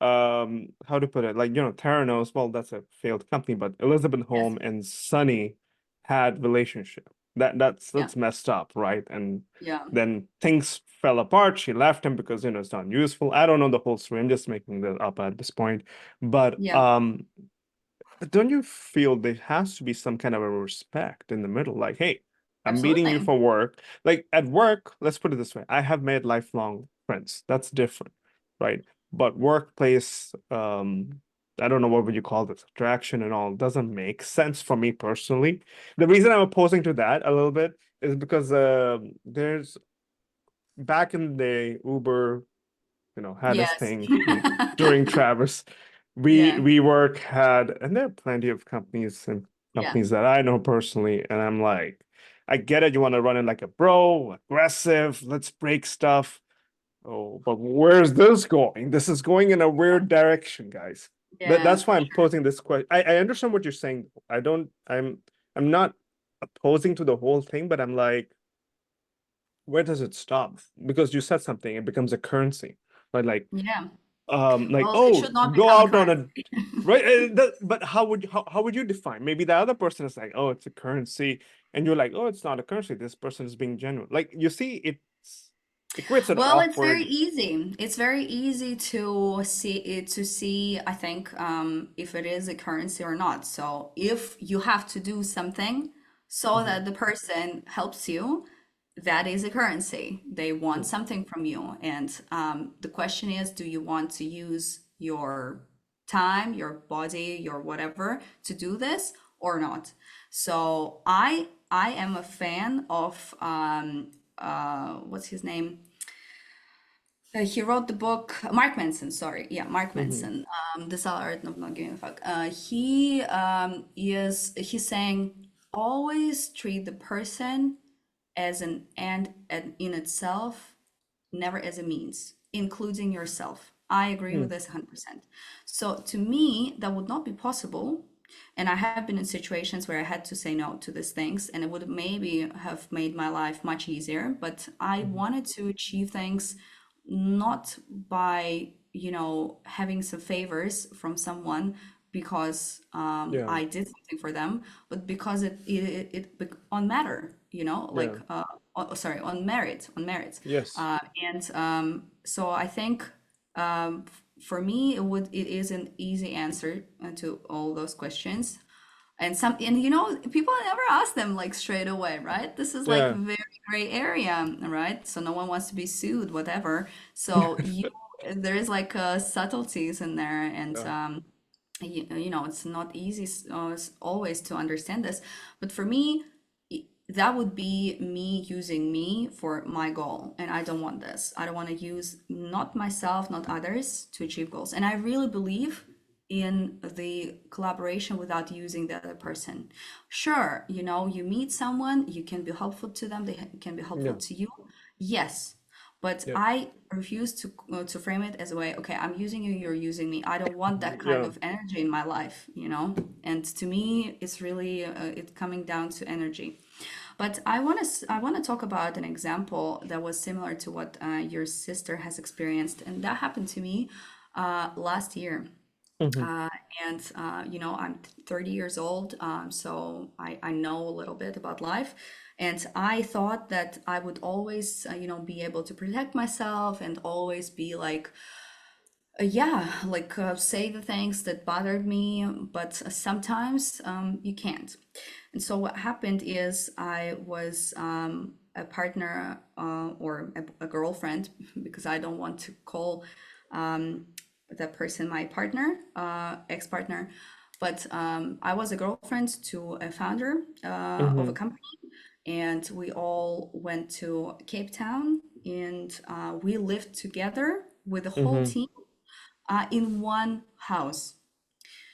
how to put it, like Theranos, well that's a failed company, but Elizabeth yes, Holm and Sunny had relationship. yeah. That's messed up, right? And Yeah, then things fell apart. She left him because it's not useful. I don't know the whole story. I'm just making that up at this point. But yeah, but don't you feel there has to be some kind of a respect in the middle? Like, hey, I'm meeting you absolutely. for work. Like at work, let's put it this way. I have made lifelong friends. That's different, right? But workplace, I don't know what would you call this, attraction and all, doesn't make sense for me personally. The reason I'm opposing to that a little bit is because there's back in the day, Uber had this Yes. thing during Travis. Yeah, WeWork had, and there are plenty of companies and yeah, companies that I know personally, and I'm like, I get it, you want to run it like a bro, aggressive, let's break stuff. Oh, but where's this going? This is going in a weird direction, guys. yeah. That's why I'm posing this question. I understand what you're saying. I'm not opposing to the whole thing, but I'm like, where does it stop? Because you said something, it becomes a currency, right? Yeah. Like, Well, it oh, should not go become a out on currency. a right. But how would you define? Maybe the other person is like, oh, it's a currency, and you're like, oh, it's not a currency. This person is being genuine. Like you see, it creates an Well, it's very awkward. easy. It's very easy to see, I think, if it is a currency or not. So if you have to do something so Mhm. that the person helps you, that is a currency. They want Mm. something from you. And the question is, do you want to use your time, your body, your whatever to do this or not? So I am a fan of what's his name? He wrote the book, Mark Manson, sorry. Yeah, Mark Mhm. Manson. The Seller Art of Not Giving a Fuck. He's saying always treat the person as an end in itself, never as a means, including yourself. I agree with Mm. this 100%. So to me, that would not be possible. And I have been in situations where I had to say no to these things, and it would maybe have made my life much easier. But I Mhm. wanted to achieve things not by, you know, having some favors from someone because Yeah. I did something for them, but because on matter, you know, Yeah. like sorry, on merit, Yes. and so I think for me it is an easy answer to all those questions. And you know, people never ask them like straight away, right? This is like Yeah. very gray area, right? So no one wants to be sued, whatever. So you there is like subtleties in there, and Yeah. it's not easy always to understand this. But for me, that would be me using me for my goal, and I don't want this. I don't want to use not myself, not others to achieve goals. And I really believe in the collaboration without using the other person. Sure, you meet someone, you can be helpful to them, they can be helpful Yeah. to you. Yes, but Yeah. I refuse to frame it as a way, okay, I'm using you, you're using me. I don't want that kind Yeah. of energy in my life. And to me, it's really it's coming down to energy. But I want to talk about an example that was similar to what your sister has experienced, and that happened to me last year. Hmm. Uh, and I'm 30 years old, so I know a little bit about life. And I thought that I would always, be able to protect myself and always be like, yeah, like say the things that bothered me, but sometimes you can't. And so what happened is I was a partner or a girlfriend, because I don't want to call that person my partner, ex-partner. But I was a girlfriend to a founder of a Hmm. company, and we all went to Cape Town, and we lived together with the whole Hmm. team in one house.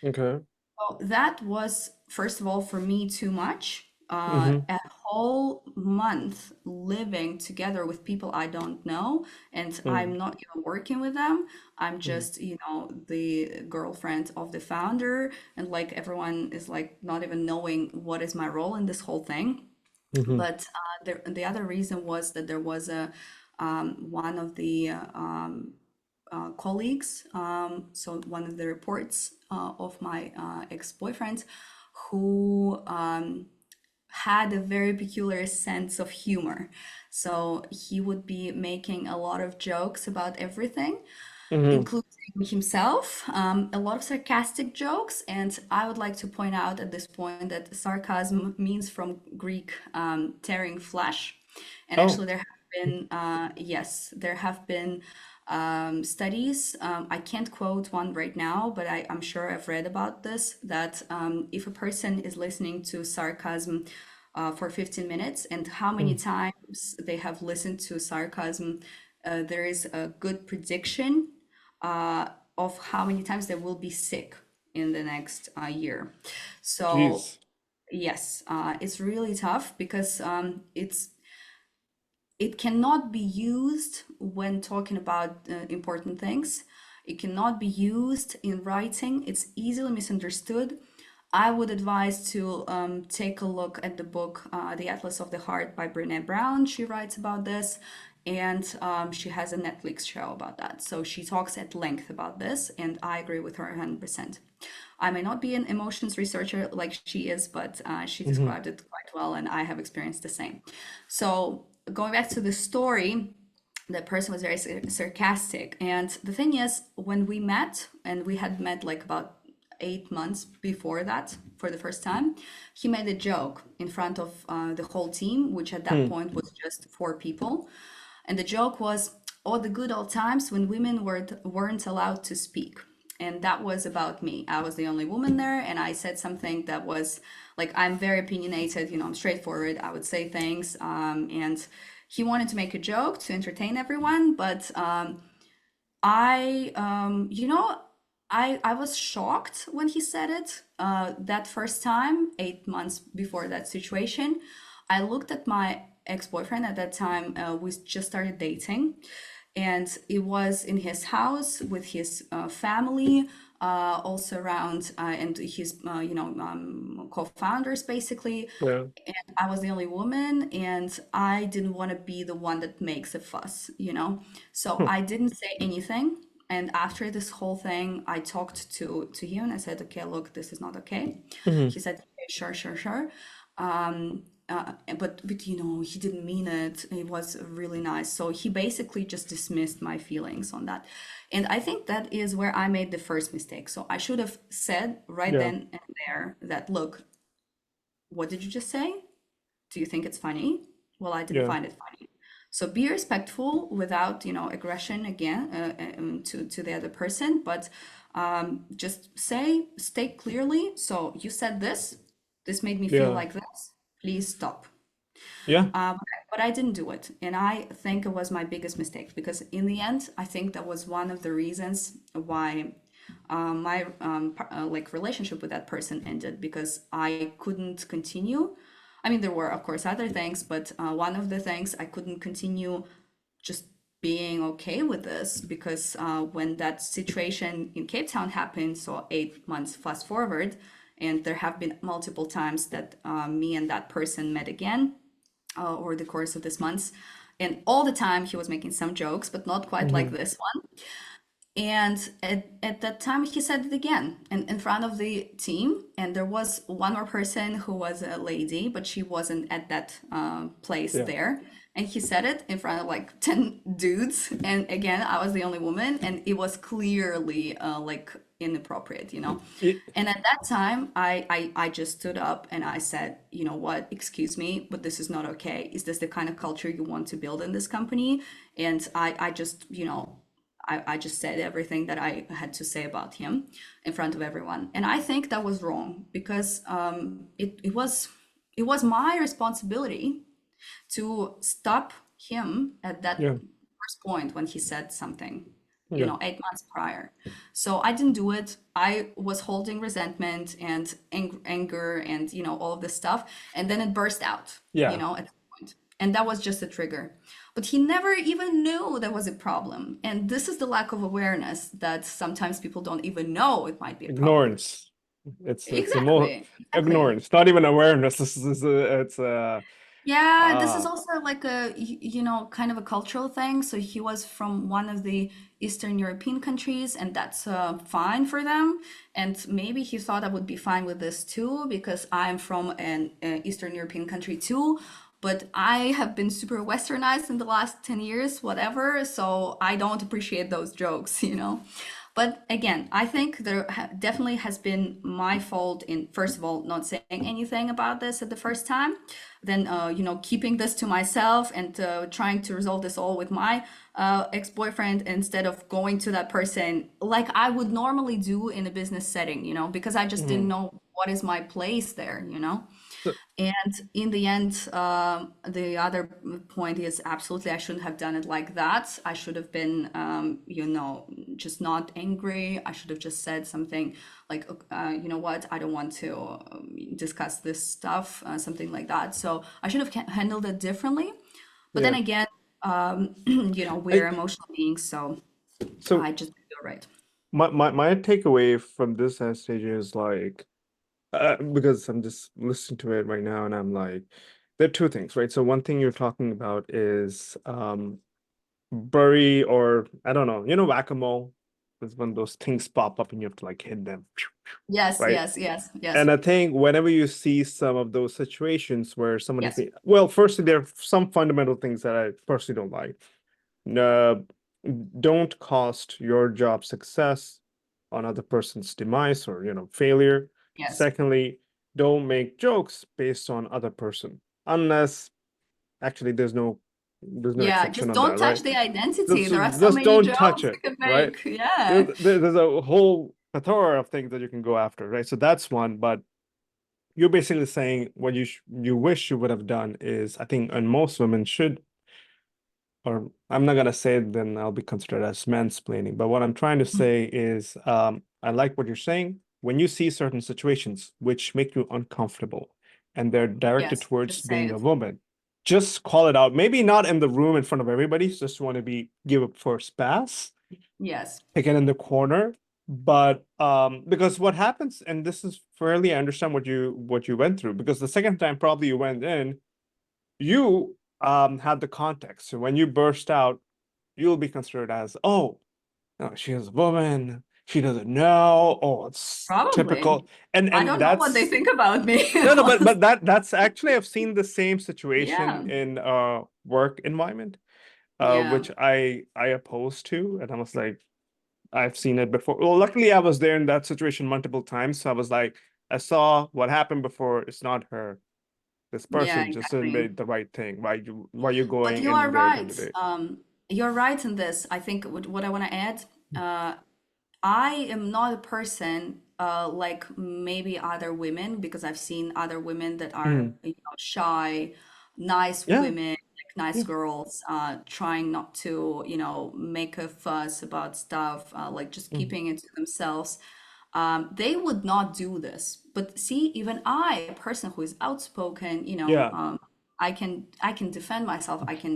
Okay. Well, that was, first of all, for me too much. Hmm. A whole month living together with people I don't know, and I'm Hmm. not even working with them. I'm Hmm. just, the girlfriend of the founder, and like everyone is like not even knowing what is my role in this whole thing. Hmm. But the other reason was that there was a one of the colleagues, so one of the reports of my ex-boyfriend, who had a very peculiar sense of humor. So he would be making a lot of jokes about everything, Hmm. including himself, a lot of sarcastic jokes. And I would like to point out at this point that sarcasm means from Greek tearing flesh. And Oh. actually, there have been, yes, there have been studies. I can't quote one right now, but I'm sure I've read about this, that if a person is listening to sarcasm for 15 minutes, and how many Mm. times they have listened to sarcasm, there is a good prediction uh, of how many times they will be sick in the next year. So, Jeez. yes, it's really tough because it cannot be used when talking about important things. It cannot be used in writing. It's easily misunderstood. I would advise to take a look at the book, The Atlas of the Heart by Brené Brown. She writes about this, and she has a Netflix show about that. So she talks at length about this, and I agree with her 100%. I may not be an emotions researcher like she is, but she Hmm. described it quite well, and I have experienced the same. So, going back to the story, the person was very sarcastic. And the thing is, when we met, and we had met like about 8 months before that for the first time, he made a joke in front of the whole team, which at that Hmm. point was just 4 people. And the joke was, "Oh, the good old times when women weren't allowed to speak." And that was about me. I was the only woman there, and I said something that was like, I'm very opinionated, I'm straightforward. I would say things. And he wanted to make a joke to entertain everyone, but I, I was shocked when he said it that first time, 8 months before that situation. I looked at my ex-boyfriend at that time. We just started dating, and it was in his house with his family, also around, and his, co-founders basically. Yeah. And I was the only woman, and I didn't want to be the one that makes a fuss. So Hmm. I didn't say anything. And after this whole thing, I talked to him and I said, "Okay, look, this is not okay." Hmm. He said, "Okay, sure, sure, sure." But he didn't mean it. It was really nice. So he basically just dismissed my feelings on that. And I think that is where I made the first mistake. So I should have said right Yeah. then and there that, "Look, what did you just say? Do you think it's funny?" Well, I didn't Yeah. find it funny. So be respectful without, aggression again, to the other person, but just state clearly. So you said this made me feel Yeah. like this. Please stop. Yeah. But I didn't do it. And I think it was my biggest mistake because in the end, I think that was one of the reasons why my like relationship with that person ended because I couldn't continue. I mean, there were of course other things, but one of the things I couldn't continue just being okay with this because when that situation in Cape Town happened, so 8 months fast forward, and there have been multiple times that me and that person met again over the course of this month. And all the time he was making some jokes, but not quite like Hmm. this one. And at that time, he said it again in front of the team. And there was one more person who was a lady, but she wasn't at that place Yeah. there. And he said it in front of like 10 dudes. And again, I was the only woman. And it was clearly like inappropriate, you know? It, And at that time, I just stood up and I said, you know what, excuse me, but this is not okay. Is this the kind of culture you want to build in this company? And I just, I just said everything that I had to say about him in front of everyone. And I think that was wrong because it was my responsibility to stop him at that yeah. first point when he said something, Yeah. 8 months prior. So I didn't do it. I was holding resentment and anger and, all of this stuff. And then it burst out, Yeah. at some point. And that was just a trigger. But he never even knew there was a problem. And this is the lack of awareness that sometimes people don't even know it might be a problem. Ignorance. It's the most Exactly. Exactly. ignorance, not even awareness. This is it's Yeah, this is uh also like a, kind of a cultural thing. So he was from one of the Eastern European countries, and that's fine for them. And maybe he thought I would be fine with this too, because I'm from an Eastern European country too. But I have been super westernized in the last 10 years, whatever. So I don't appreciate those jokes, But again, I think there definitely has been my fault in, first of all, not saying anything about this at the first time, then, keeping this to myself and trying to resolve this all with my ex-boyfriend instead of going to that person like I would normally do in a business setting, because I just didn't mhm. know what is my place there. So- And in the end, the other point is absolutely I shouldn't have done it like that. I should have been, just not angry. I should have just said something like, you know what, I don't want to discuss this stuff, something like that. So I should have handled it differently. But then yeah. again, we're I emotional beings, so so I just do it right. my takeaway from this stage is like because I'm just listening to it right now and I'm like there are two things, right? So one thing you're talking about is bury or I don't know, whack-a-mole is when those things pop up and you have to like hit them, Yes, right? yes, yes, yes, And I think whenever you see some of those situations where someone is yes, being, well, firstly, there are some fundamental things that I personally don't like. Uh, don't cost your job success on other person's demise or, failure. yes. Secondly, don't make jokes based on other person unless actually there's no Yeah, exception just on don't that, touch right? the identity. Just, There are so just many don't touch jokes it, you can right? make. Yeah. There's a whole plethora of things that you can go after, right? So that's one, but you're basically saying what you wish you would have done is, I think, and most women should, or I'm not gonna say it, then I'll be considered as mansplaining. But what I'm trying to say is, I like what you're saying. When you see certain situations which make you uncomfortable, and they're directed Yes, towards just say being a it. woman, just call it out. Maybe not in the room in front of everybody. Just want to give a first pass, Yes. pick it in the corner. But because what happens, and this is fairly, I understand what you went through, because the second time probably you went in, you had the context. So when you burst out, you'll be considered as, oh, no, she is a woman, she doesn't know, oh, it's Probably. typical. And I and don't know what they that's think about me, no, no, but honestly. that's actually I've seen the same situation Yeah. in work environment, Yeah. which I oppose to, and I was like, I've seen it before. Well, luckily I was there in that situation multiple times. So I was like, I saw what happened before. It's not her. this Yeah, person just didn't exactly. make the right thing. Why you But going you in are there right. today? You're right in this. I think what I want to add, uh, I am not a person like maybe other women, because I've seen other women that are, Mm. shy, nice Yeah, women, like nice yeah, girls, trying not to, make a fuss about stuff, like just mm, keeping it to themselves. They would not do this. But see, even I, a person who is outspoken, yeah. I can defend myself. I can,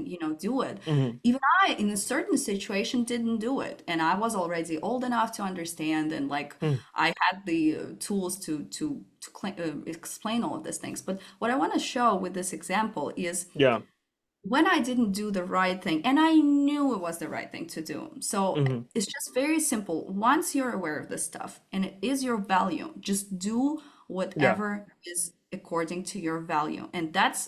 do it. Hmm. Even I, in a certain situation, didn't do it, and I was already old enough to understand, and like Mm. I had the tools to explain all of these things. But what I want to show with this example is Yeah. when I didn't do the right thing, and I knew it was the right thing to do. So Hmm. it's just very simple. Once you're aware of this stuff and it is your value, just do Yeah. whatever is according to your value. And that's,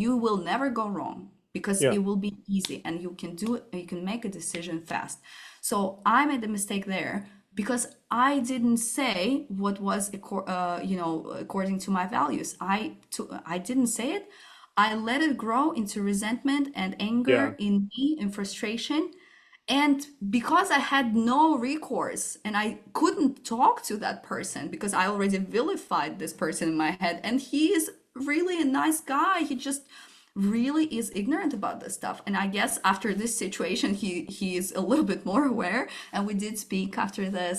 you will never go wrong because Yeah. it will be easy and you can do it, you can make a decision fast. So I made the mistake there because I didn't say what was according to my values. I didn't say it. I let it grow into resentment and Yeah. anger in me and frustration. And because I had no recourse and I couldn't talk to that person because I already vilified this person in my head, and he is really a nice guy. He just really is ignorant about this stuff. And I guess after this situation, he is a little bit more aware. And we did speak after this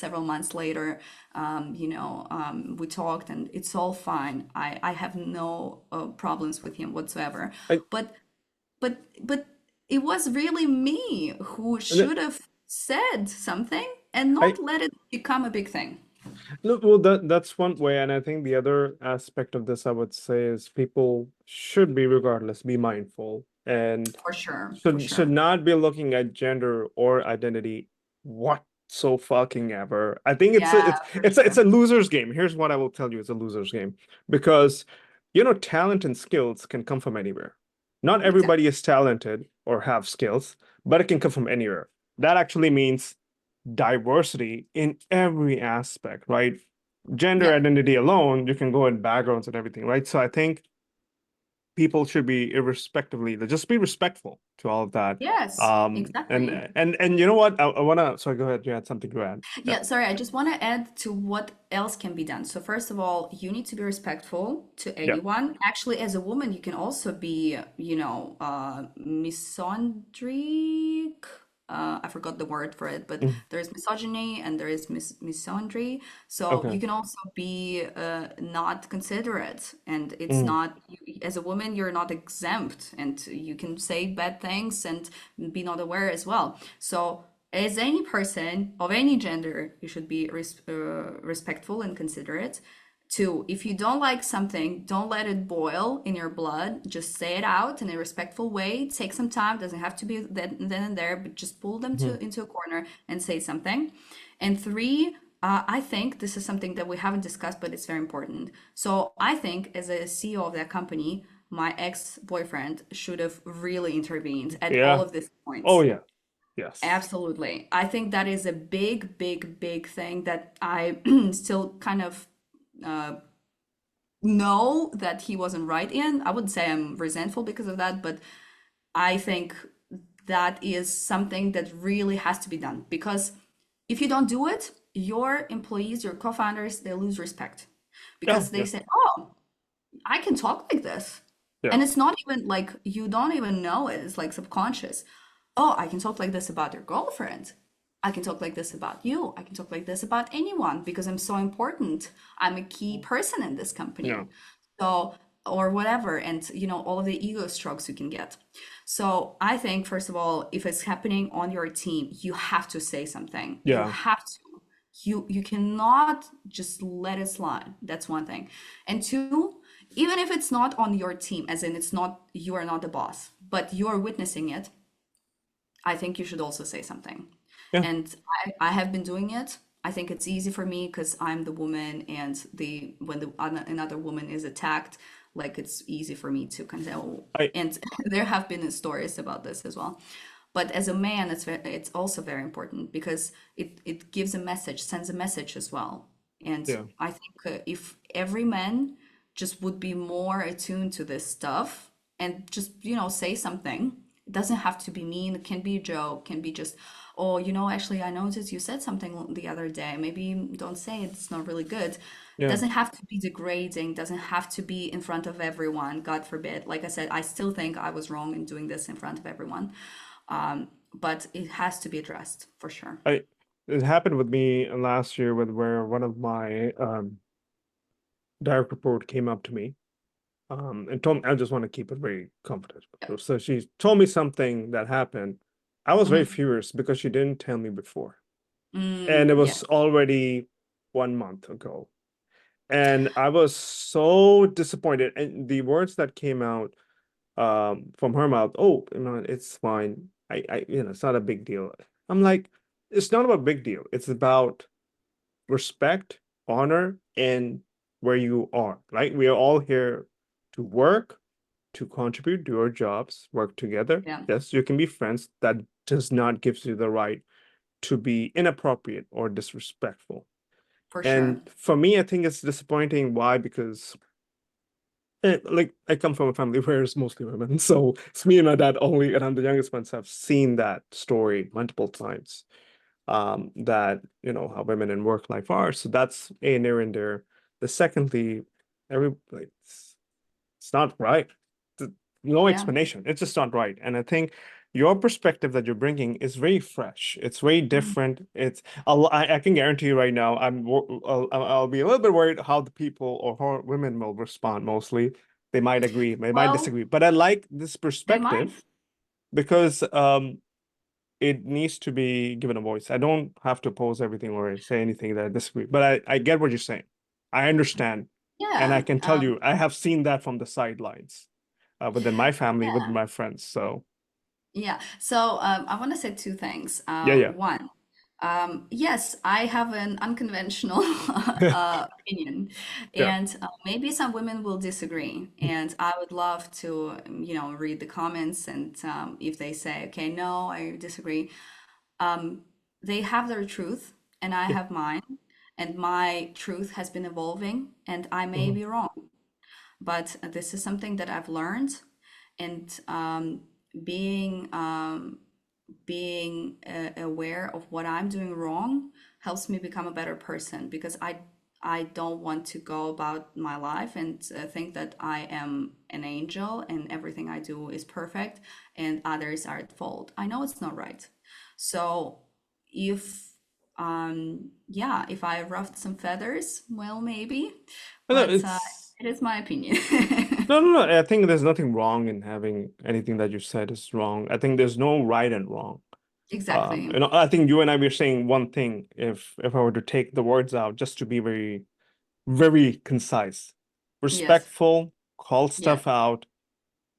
several months later. We talked, and it's all fine. I have no problems with him whatsoever. I, But but it was really me who and then- should have said something and I, not let it become a big thing. no, well, that's one way, and I think the other aspect of this, I would say, is people should be, regardless, be mindful and For sure, for should sure. not be looking at gender or identity what so fucking ever. I think Yeah, for it's sure. a loser's game. Here's what I will tell you: it's a loser's game because talent and skills can come from anywhere. Not Exactly. everybody is talented or have skills, but it can come from anywhere. That actually means diversity in every aspect, right? Gender Yeah. identity alone, you can go in backgrounds and everything, right? So I think people should be irrespectively, just be respectful to all of that. Yes, exactly. And you know what? I wanna, sorry, go ahead. You had something to add. Yeah. Yeah, sorry, I just want to add to what else can be done. So first of all, you need to be respectful to Yeah. anyone. Actually, as a woman, you can also be, misandric. I forgot the word for it, but Mhm. there is misogyny and there is misandry. So Okay. you can also be not considerate, and it's Mm. not, as a woman, you're not exempt, and you can say bad things and be not aware as well. So as any person of any gender, you should be respectful and considerate. Two, if you don't like something, don't let it boil in your blood. Just say it out in a respectful way. Take some time. Doesn't have to be then and there, but just pull them Mhm. into a corner and say something. And three, I think this is something that we haven't discussed, but it's very important. So I think as a CEO of that company, my ex-boyfriend should have really intervened at all Yeah. of these Oh points. yeah. Yes. Absolutely. I think that is a big, big, big thing that I still kind of uh, know that he wasn't right in. I wouldn't say I'm resentful because of that, but I think that is something that really has to be done, because if you don't do it, your employees, your co-founders, they lose respect Yeah. because they Yeah. say, "Oh, I can talk like this." Yeah. And it's not even like you don't even know it. It's like subconscious. Oh, I can talk like this about your girlfriend. I can talk like this about you. I can talk like this about anyone because I'm so important. I'm a key person in this Yeah. company. So, or whatever. And, all of the ego strokes you can get. So, I think, first of all, if it's happening on your team, you have to say something. You Yeah. have to. You cannot just let it slide. That's one thing. And two, even if it's not on your team, as in it's not, you are not the boss, but you are witnessing it, I think you should also say something. Yeah. And I have been doing it. I think it's easy for me because I'm the woman, and another woman is attacked, like it's easy for me to kind of. I And there have been stories about this as well. But as a man, it's also very important because it gives a message, sends a message as well. And yeah. I think if every man just would be more attuned to this stuff and just, you know, say something. It doesn't have to be mean. It can be a joke, can be just, oh, you know, actually, I noticed you said something the other day. Maybe don't say it. It's not really good. Yeah. Doesn't have to be degrading, doesn't have to be in front of everyone, God forbid. Like I said, I still think I was wrong in doing this in front of everyone. But it has to be addressed for sure. I it happened with me last year with where one of my direct report came up to me and told me I just want to keep it very confidential. Yeah. So she told me something that happened. I was very Hmm. furious because she didn't tell me before. And it Yeah. was already 1 month ago. And I was so disappointed. And the words that came out from her mouth, oh, you know, it's fine. It's not a big deal. I'm like, it's not about big deal. It's about respect, honor, and where you are, right? We are all here to work, to contribute, do our jobs, work together. Yeah, Yes, you can be friends. That does not give you the right to be inappropriate or disrespectful. for sure. And for me, I think it's disappointing. Why? Because like I come from a family where it's mostly women, so it's me and my dad only, and I'm the youngest one, so I've seen that story multiple times. That how women in work life are. So that's a near and there. The secondly, every like it's not right. No Yeah. explanation. It's just not right. And I think your perspective that you're bringing is very fresh. It's very Mhm. different. I can guarantee you right now. I'll be a little bit worried how the people or how women will respond. Mostly, they might agree, they might Well, disagree. But I like this they might. perspective because it needs to be given a voice. I don't have to oppose everything or say anything that I disagree, but I get what you're saying. I understand. And I Yeah. can tell you, I have seen that from the sidelines within my family, with Yeah. my friends. So, Yeah. So I want to say two things. yeah, yeah. One, yes, I have an unconventional opinion, Yeah. and maybe some women will disagree. And I would love to, you know, read the comments, and if they say, okay, no, I disagree, they have their truth, and I Yeah. have mine, and my truth has been evolving, and I may Mhm. be wrong. But this is something that I've learned, and being aware of what I'm doing wrong helps me become a better person because I don't want to go about my life and think that I am an angel and everything I do is perfect and others are at fault. I know it's not right. So if yeah, if I ruffled some feathers, well, maybe, No, but it is my opinion. no. I think there's nothing wrong in having anything that you said is wrong. I think there's no right and wrong. Exactly. I think you and I were saying one thing. If I were to take the words out, just to be very, very concise, Yes. respectful, call Yes. stuff out,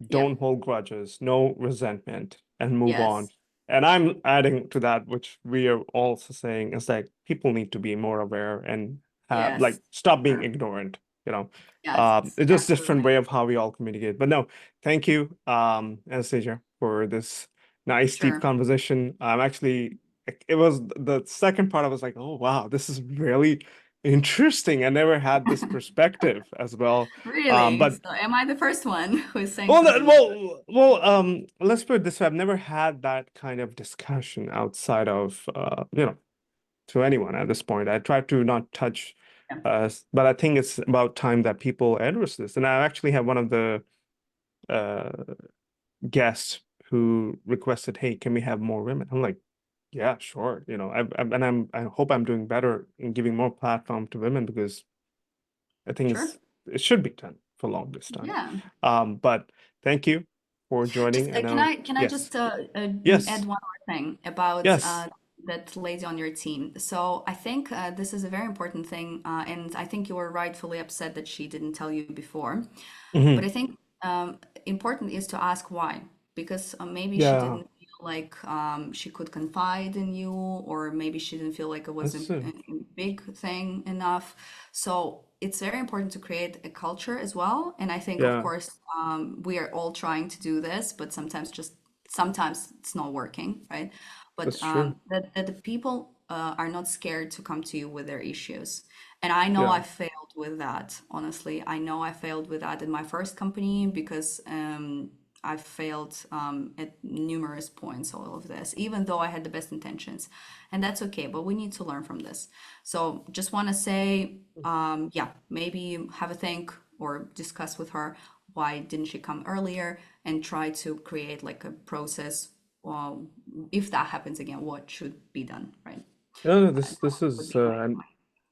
Yeah. don't hold grudges, no resentment, and move on. Yes. And I'm adding to that, which we are also saying, is that people need to be more aware and have like Yes. stop being Sure. ignorant, you know. Yes. It's just different Absolutely. way of how we all communicate. But no, thank you, Anastasia, for this nice deep Sure. conversation. Actually, it was the second part. I was like, oh wow, this is really interesting. I never had this perspective as well. Really? But So am I the first one who is saying well, something like that? let's put it this way. I've never had that kind of discussion outside of, to anyone at this point. I try to not touch, Yeah. but I think it's about time that people address this. And I actually have one of the uh, guests who requested, "Hey, can we have more women?" I'm like, "Yeah, sure." I hope I'm doing better in giving more platform to women because I think Sure. it should be done for long this time. Yeah. But thank you for Just joining. I can know, I yes, just add yes, one more thing about yes. that lady on your team? So I think this is a very important thing, and I think you were rightfully upset that she didn't tell you before. But Hmm. I think important is to ask why, because maybe she Yeah, didn't feel like she could confide in you, or maybe she didn't feel like it was that's a big thing enough. So it's very important to create a culture as well. And I think, of yeah, course, we are all trying to do this, but sometimes it's not working, right? But that's true. that the people are not scared to come to you with their issues. And I know Yeah, I failed failed with that, honestly. I know I failed with that in my first company because I failed at numerous points, all of this, even though I had the best intentions. And that's okay, but we need to learn from this. So just want to say, yeah, maybe have a think or discuss with her why didn't she come earlier and try to create like a process. Well, if that happens again, what should be done, right? No, no, That this would is be and my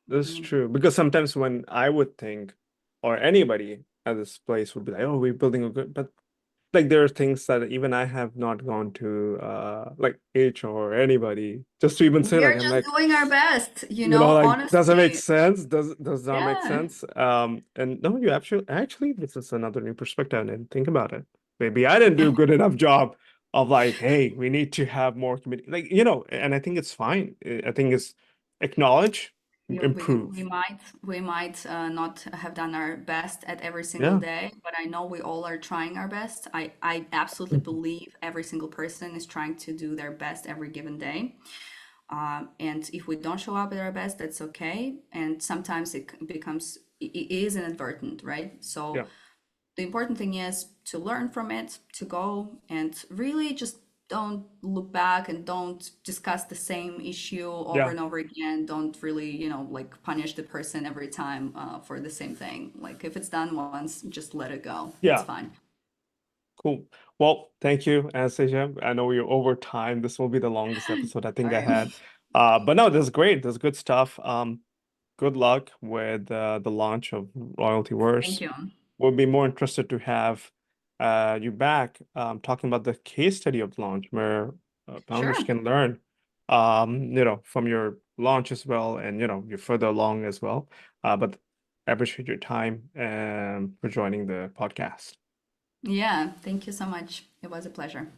this is true because sometimes when I would think, or anybody at this place would be like, "Oh, we're building a good," but like there are things that even I have not gone to like HR or anybody just to even say We like are I'm just like, doing our best, like does it make honestly. sense? Does not make Yeah. sense? And no, you actually this is another new perspective. I didn't think about it. Maybe I didn't do a good enough job of like, hey, we need to have more committee, like and I think it's fine. I think it's acknowledge, We improve. might not have done our best at every single Yeah. day, but I know we all are trying our best. I absolutely believe every single person is trying to do their best every given day. And if we don't show up at our best, that's okay. And sometimes it is inadvertent, right? So Yeah. the important thing is to learn from it, to go and really just don't look back and don't discuss the same issue over Yeah. and over again. Don't really, like punish the person every time for the same thing. Like if it's done once, just let it go. It's Yeah. fine. Cool. Well, thank you, Anastasia. I know you're over time. This will be the longest episode I All think I right. had. But no, this is great. This is good stuff. Good luck with the launch of Thank Loyaltyverse. you. We'll be more interested to have you back talking about the case study of the launch where founders Sure. can learn from your launch as well and you're further along as well. But I appreciate your time and for joining the podcast. Yeah. Thank you so much. It was a pleasure.